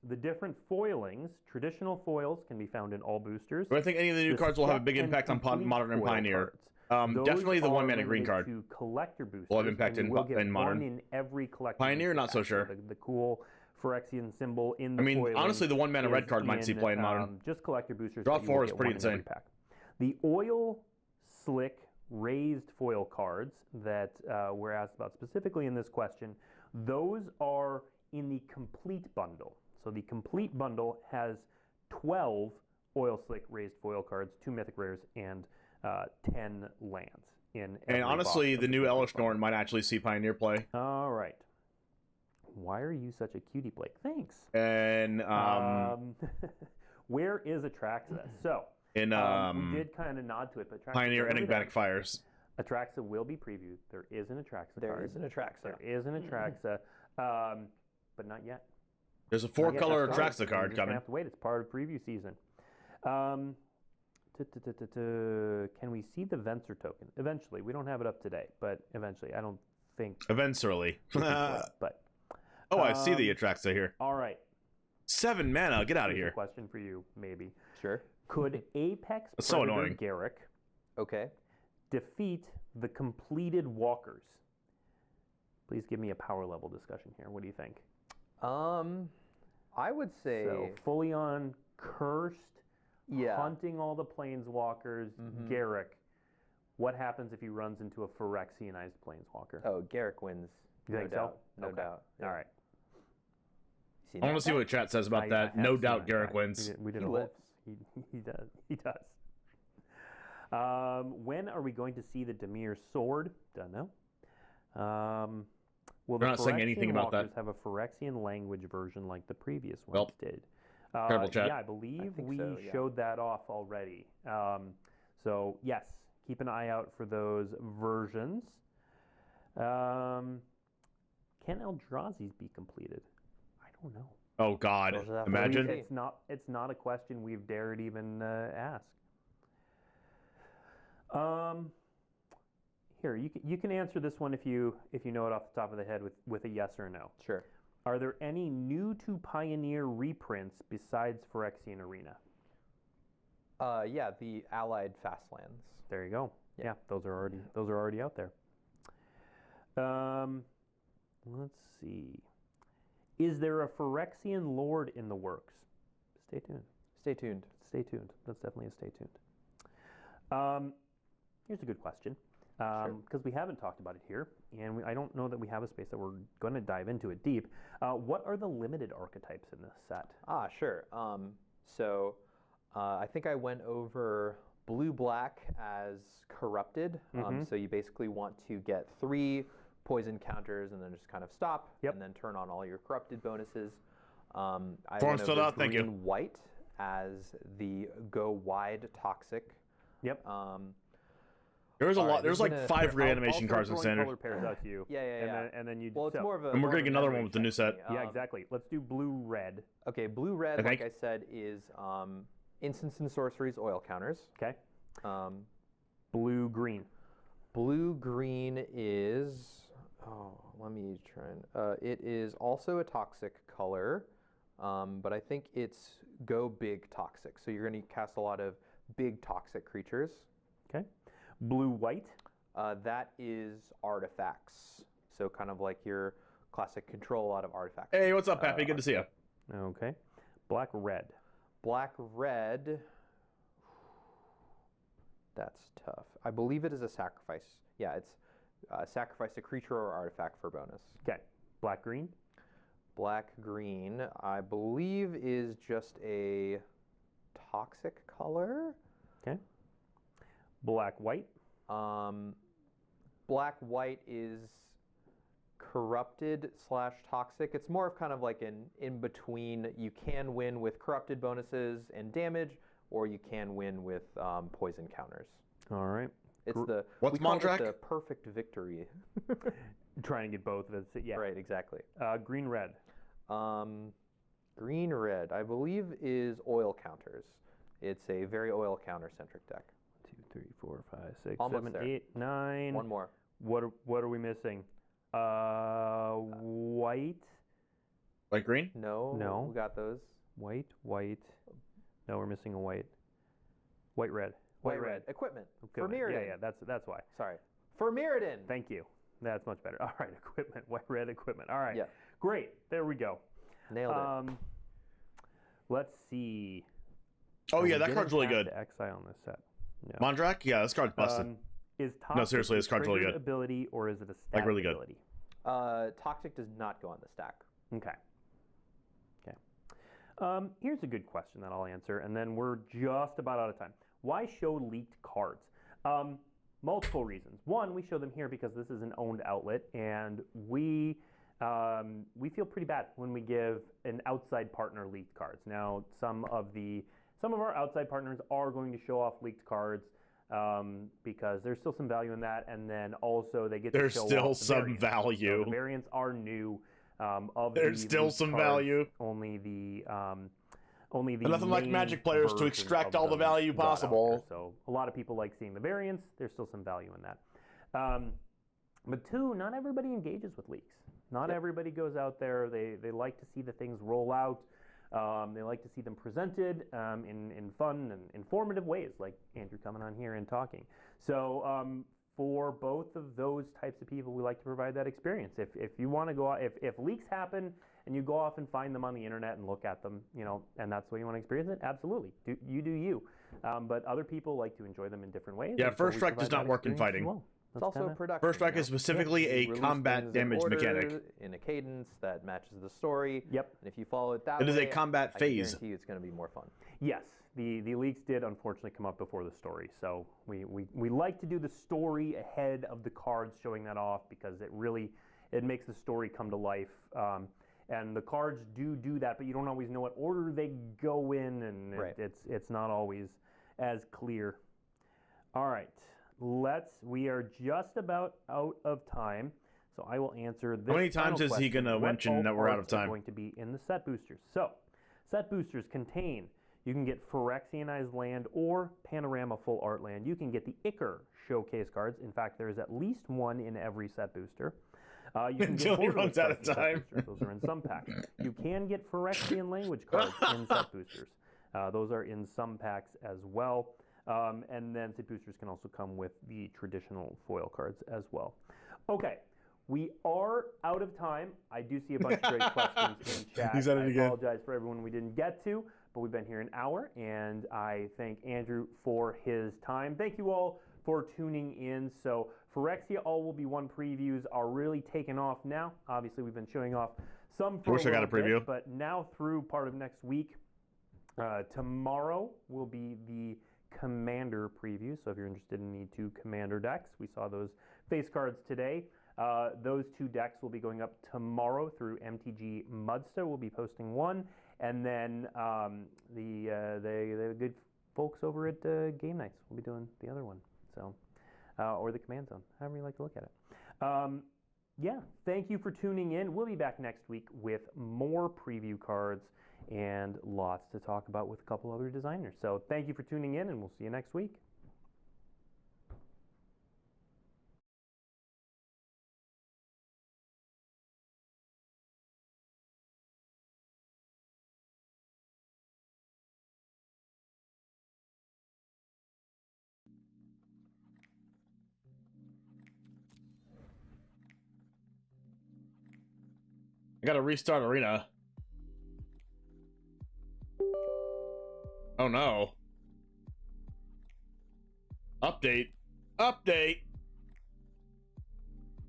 The different foilings, traditional foils can be found in all boosters. Do I think any of the new cards will have a big impact on Modern and Pioneer? Definitely the 1-mana green card To collector boosters, will have impact in Modern. One in every collector Pioneer, not so pack. sure. The cool Phyrexian symbol in the I mean, foiling honestly, the 1-mana red is card might see play in Modern. Just collector boosters. Draw but you 4 will is get pretty one in every insane. pack. The oil slick raised foil cards that we're asked about specifically in this question, those are in the complete bundle. So the complete bundle has 12 oil slick raised foil cards, 2 mythic rares, and 10 lands. And honestly, the new Elish Norn might actually see Pioneer play. All right. Why are you such a cutie, Blake? Thanks. And where is Atraxa? So in we did kind of nod to it, but Atraxa Pioneer Enigmatic Fires. Atraxa will be previewed. There is an Atraxa There card. is an Atraxa. There is an Atraxa, but not yet. There's a 4-color Atraxa card You're coming. gonna have to wait. It's part of preview season. Can we see the Venser token? Eventually. We don't have it up today, but eventually. I don't think. Eventually. But oh, I see the Atraxa here. all right. 7 mana. Get out of Here's a here. question for you, maybe. Sure. Could Apex That's so Predator annoying. Garrick Okay. defeat the completed walkers? Please give me a power level discussion here. What do you think? I would say So fully on cursed, yeah. hunting all the planeswalkers, Garrick. What happens if he runs into a Phyrexianized planeswalker? Oh, Garrick wins. You think no doubt. so? No Okay. doubt. All right. I want to see what chat says about that. No doubt Garrick wins. We did He a whole- lives. He does. He does. When are we going to see the Demir sword? Don't know. Will They're the not saying anything Phyrexian about that. walkers have a Phyrexian language version like the previous ones did? terrible chat. Yeah, I believe we so, yeah. showed that off already. So yes, keep an eye out for those versions. Can Eldrazi's be completed? I don't know. Oh God! Imagine. It's not a question we've dared even ask. Here, you can answer this one if you know it off the top of the head with a yes or no. Sure. Are there any new to Pioneer reprints besides Phyrexian Arena? Yeah, the Allied Fastlands. There you go. Yeah, those are already out there. Let's see. Is there a Phyrexian Lord in the works? Stay tuned. Stay tuned. Stay tuned. That's definitely a stay tuned. Here's a good question. Because we haven't talked about it here, and I don't know that we have a space that we're going to dive into it deep. What are the limited archetypes in this set? Sure. So I think I went over blue-black as corrupted. So you basically want to get 3 poison counters and then just kind of stop and then turn on all your corrupted bonuses. I Form's went filled over out, thank you. green-white as the go wide toxic. Yep. There's a lot. There's like 5 I'll reanimation cards in start standard. color pairs out to you. Yeah. And then you. Well, it's more of a. And we're more of getting a another memory one with the new check set. to me. Yeah, exactly. Let's do blue-red. Okay, blue-red, I like think. I said, is instants and sorceries oil counters. Okay. Blue-green. Blue-green is. Oh, let me try and. It is also a toxic color, but I think it's go big toxic. So you're going to cast a lot of big toxic creatures. Okay. Blue-white. That is artifacts. So kind of like your classic control, a lot of artifacts. Hey, what's up, Pappy? Good to see you. Okay. Black-red. Black-red. That's tough. I believe it is a sacrifice. Yeah, it's sacrifice a creature or artifact for bonus. Okay. Black-green. Black-green, I believe, is just a toxic color. Okay. Black-white. Black-white is corrupted / toxic. It's more of kind of like an in-between. You can win with corrupted bonuses and damage, or you can win with poison counters. All right. It's What's we call Mondrak? it the perfect victory. Try and get both of it. Yeah. Right, exactly. Green red. Green red, I believe, is oil counters. It's a very oil counter centric deck. 2, 3, 4, 5, 6, Almost 7, there. 8, 9. One more. What are we missing? White. Like green? No. No. We got those. White. No, we're missing a white. White red. White red. Equipment. Good. For Mirrodin. Yeah, that's why. Sorry. For Mirrodin. Thank you. That's much better. All right, equipment. White red equipment. All right. Yeah. Great. There we go. Nailed it. Let's see. Oh yeah, that card's really good. To XI on this set. No. Mondrak? Yeah, this card's busted. Is Toxic No, seriously, this card's really good. ability or is it a static Like, really good. ability? Toxic does not go on the stack. Okay. Here's a good question that I'll answer, and then we're just about out of time. Why show leaked cards? Multiple reasons. One, we show them here because this is an owned outlet, and we feel pretty bad when we give an outside partner leaked cards. Now, some of our outside partners are going to show off leaked cards because there's still some value in that, and then also they get to show off the variants. There's still some value. So the variants are new. There's still some value. Only the nothing like Magic players to extract all the value possible. So a lot of people like seeing the variants. There's still some value in that. But two, not everybody engages with leaks. Not everybody goes out there. They like to see the things roll out. They like to see them presented in fun and informative ways, like Andrew coming on here and talking. So for both of those types of people, we like to provide that experience. If you want to go out, if leaks happen and you go off and find them on the internet and look at them, and that's the way you want to experience it, absolutely. Do you. But other people like to enjoy them in different ways. Yeah, First Strike does not work in fighting. Well. It's also a production. First Strike is specifically a combat damage mechanic. In a cadence that matches the story. Yep. And if you follow it that way, it is a combat phase. I guarantee it's going to be more fun. Yes. The leaks did unfortunately come up before the story. So we like to do the story ahead of the cards showing that off because it makes the story come to life. And the cards do that, but you don't always know what order they go in, and it's not always as clear. All right. We are just about out of time, so I will answer this. How many times is he going to mention that we're out of time? Going to be in the set boosters. So, set boosters contain, you can get Phyrexianized Land or Panorama Full Art Land. You can get the Ichor showcase cards. In fact, there is at least one in every set booster. You can Until he runs out of time. Those are in some packs. You can get Phyrexian language cards in set boosters. Those are in some packs as well. And then set boosters can also come with the traditional foil cards as well. Okay, we are out of time. I do see a bunch of great questions in chat. He's at it again. I apologize for everyone we didn't get to, but we've been here an hour, and I thank Andrew for his time. Thank you all for tuning in. So Phyrexia All Will Be One previews are really taking off now. Obviously, we've been showing off some for I wish I got a preview. bit, but now through part of next week, tomorrow will be the Commander preview. So if you're interested in the 2 Commander decks, we saw those face cards today. Those 2 decks will be going up tomorrow through MTG Mudsta. We'll be posting one, and then the good folks over at Game Nights will be doing the other one. So, or the Command Zone, however you like to look at it. Yeah, thank you for tuning in. We'll be back next week with more preview cards and lots to talk about with a couple other designers. So thank you for tuning in, and we'll see you next week. I gotta restart Arena. Oh no. Update. I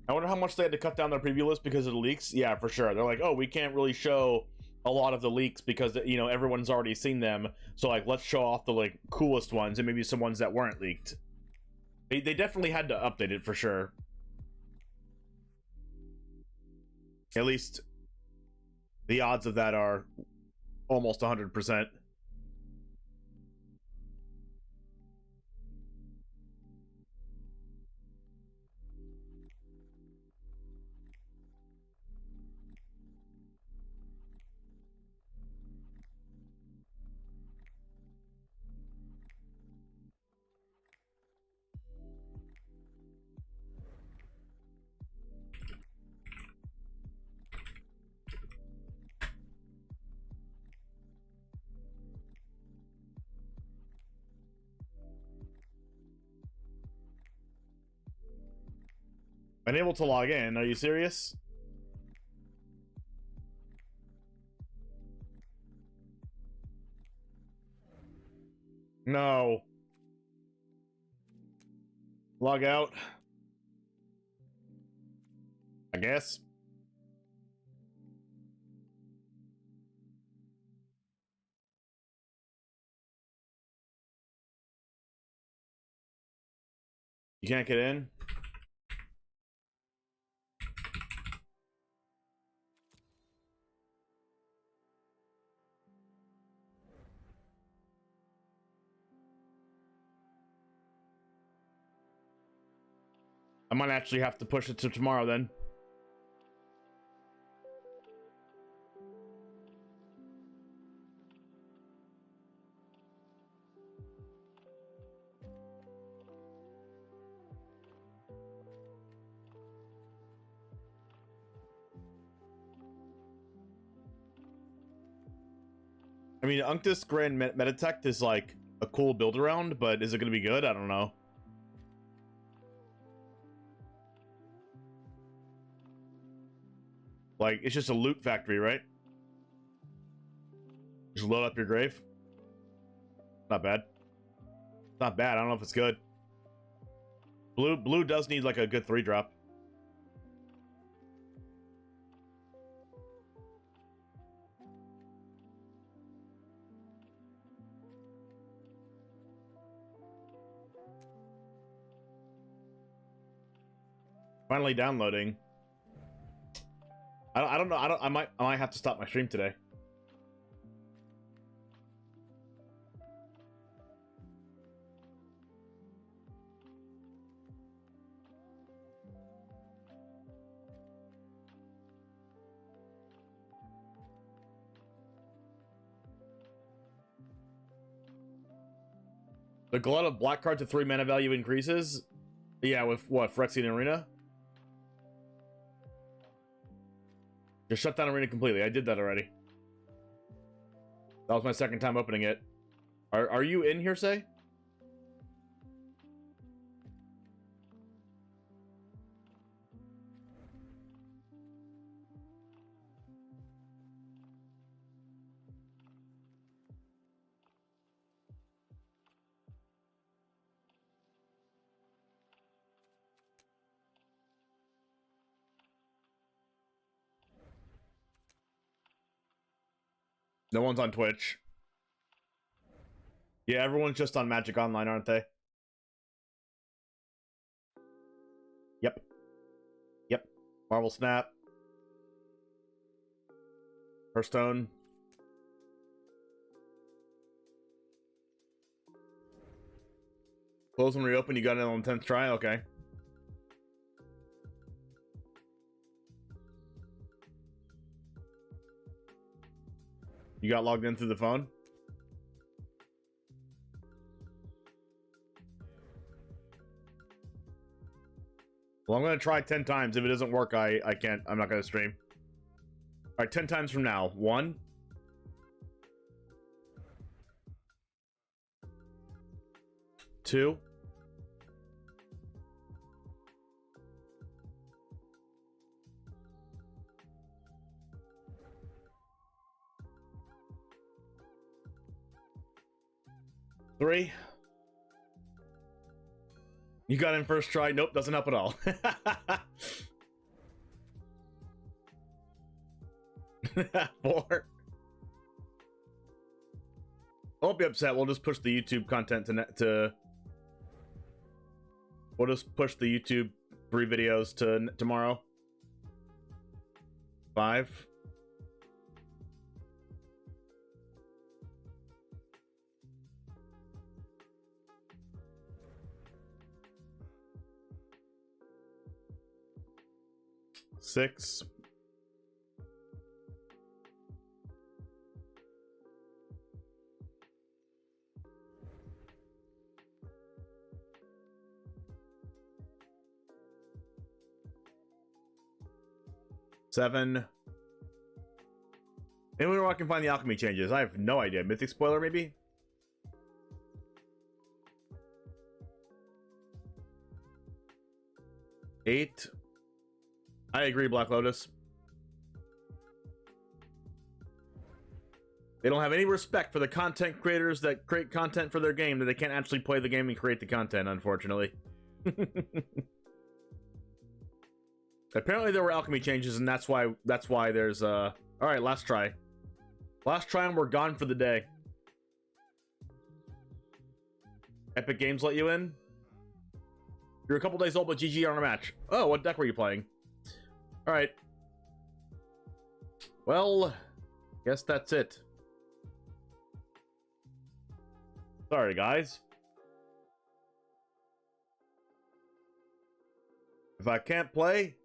wonder how much they had to cut down their preview list because of the leaks. Yeah, for sure. They're like, oh, we can't really show a lot of the leaks because, everyone's already seen them. So, let's show off the, coolest ones and maybe some ones that weren't leaked. They definitely had to update it for sure. At least the odds of that are almost 100%. Unable to log in. Are you serious? No. Log out. I guess. You can't get in? I might actually have to push it to tomorrow then. I mean, Unctus Grand Metatech is like a cool build around, but is it going to be good? I don't know. Like, it's just a loot factory, right? Just load up your grave. Not bad. Not bad. I don't know if it's good. Blue does need like a good 3-drop. Finally downloading. I don't know. I might have to stop my stream today. The glut of black card to 3 mana value increases. Yeah, with what? Phyrexian Arena? Just shut down Arena completely. I did that already. That was my second time opening it. Are you in here, say? No one's on Twitch. Yeah, everyone's just on Magic Online, aren't they? Yep. Yep. Marvel Snap. Hearthstone. Close and reopen, you got it on 10th try? Okay. You got logged in through the phone? Well, I'm going to try 10 times. If it doesn't work, I can't. I'm not going to stream. All right, 10 times from now. 1. 2. 3. You got in first try. Nope, doesn't help at all. 4. I won't be upset. We'll just push the YouTube content to we'll just push the YouTube 3 videos to tomorrow. 5. 6. 7. Anyone where I can find the alchemy changes? I have no idea. Mythic spoiler, maybe? 8. I agree, Black Lotus. They don't have any respect for the content creators that create content for their game that they can't actually play the game and create the content, unfortunately. Apparently there were alchemy changes, and that's why there's alright, last try. Last try and we're gone for the day. Epic Games let you in? You're a couple days old, but GG on a match. Oh, what deck were you playing? Alright. Well, guess that's it. Sorry, guys. If I can't play,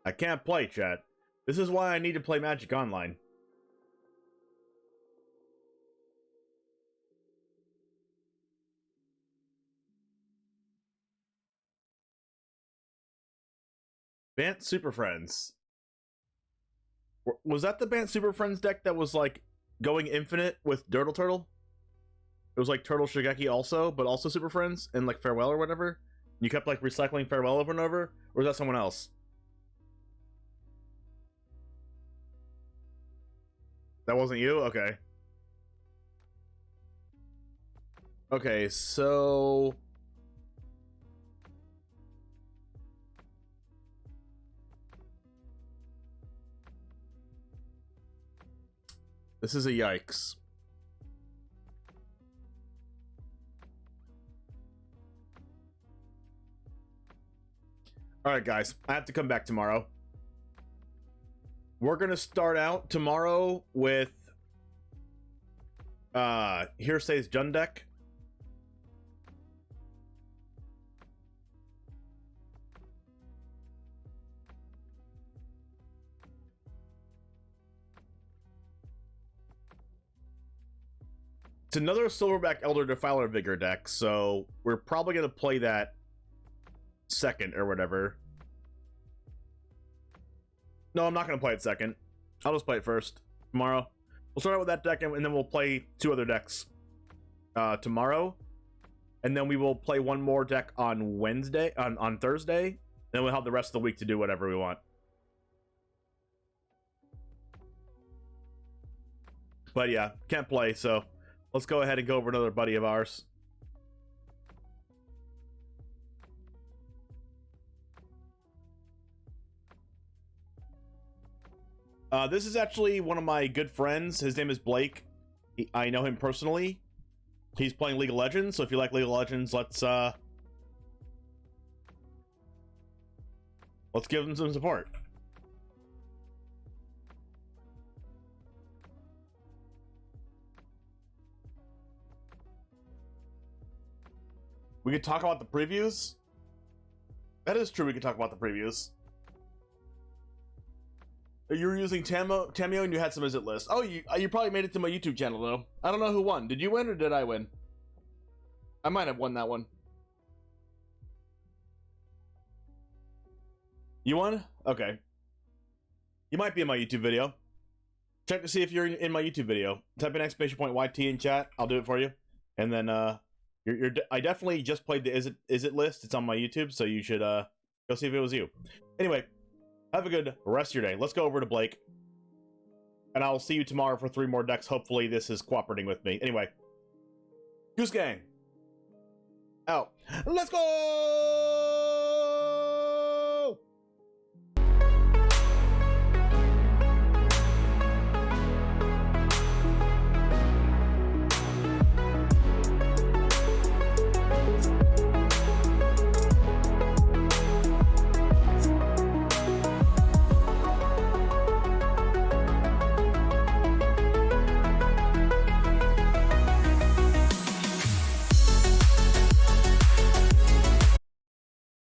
I can't play, chat. This is why I need to play Magic Online. Bant Super Friends. Was that the Bant Super Friends deck that was like going infinite with Turtle? It was like Turtle Shigeki also, but also Super Friends and like Farewell or whatever. You kept like recycling Farewell over and over, or was that someone else? That wasn't you? Okay. Okay, so this is a yikes. Alright, guys. I have to come back tomorrow. We're going to start out tomorrow with Hearsay's Jund deck. It's another Silverback Elder Defiler Vigor deck, so we're probably going to play that second or whatever. No, I'm not going to play it second. I'll just play it first tomorrow. We'll start out with that deck, and then we'll play 2 other decks tomorrow. And then we will play one more deck on Wednesday, on Thursday. Then we'll have the rest of the week to do whatever we want. But yeah, can't play, so let's go ahead and go over another buddy of ours. This is actually one of my good friends. His name is Blake. I know him personally. He's playing League of Legends, so if you like League of Legends, let's give him some support. We could talk about the previews. That is true, we could talk about the previews. You were using Tamio and you had some visit list. Oh, you probably made it to my YouTube channel, though. I don't know who won. Did you win or did I win? I might have won that one. You won? Okay. You might be in my YouTube video. Check to see if you're in my YouTube video. Type in !YT in chat. I'll do it for you. And then, I definitely just played the Is It list. It's on my YouTube, so you should, go see if it was you. Anyway. Have a good rest of your day. Let's go over to Blake. And I'll see you tomorrow for 3 more decks. Hopefully this is cooperating with me. Anyway. Goose Gang. Out. Let's go!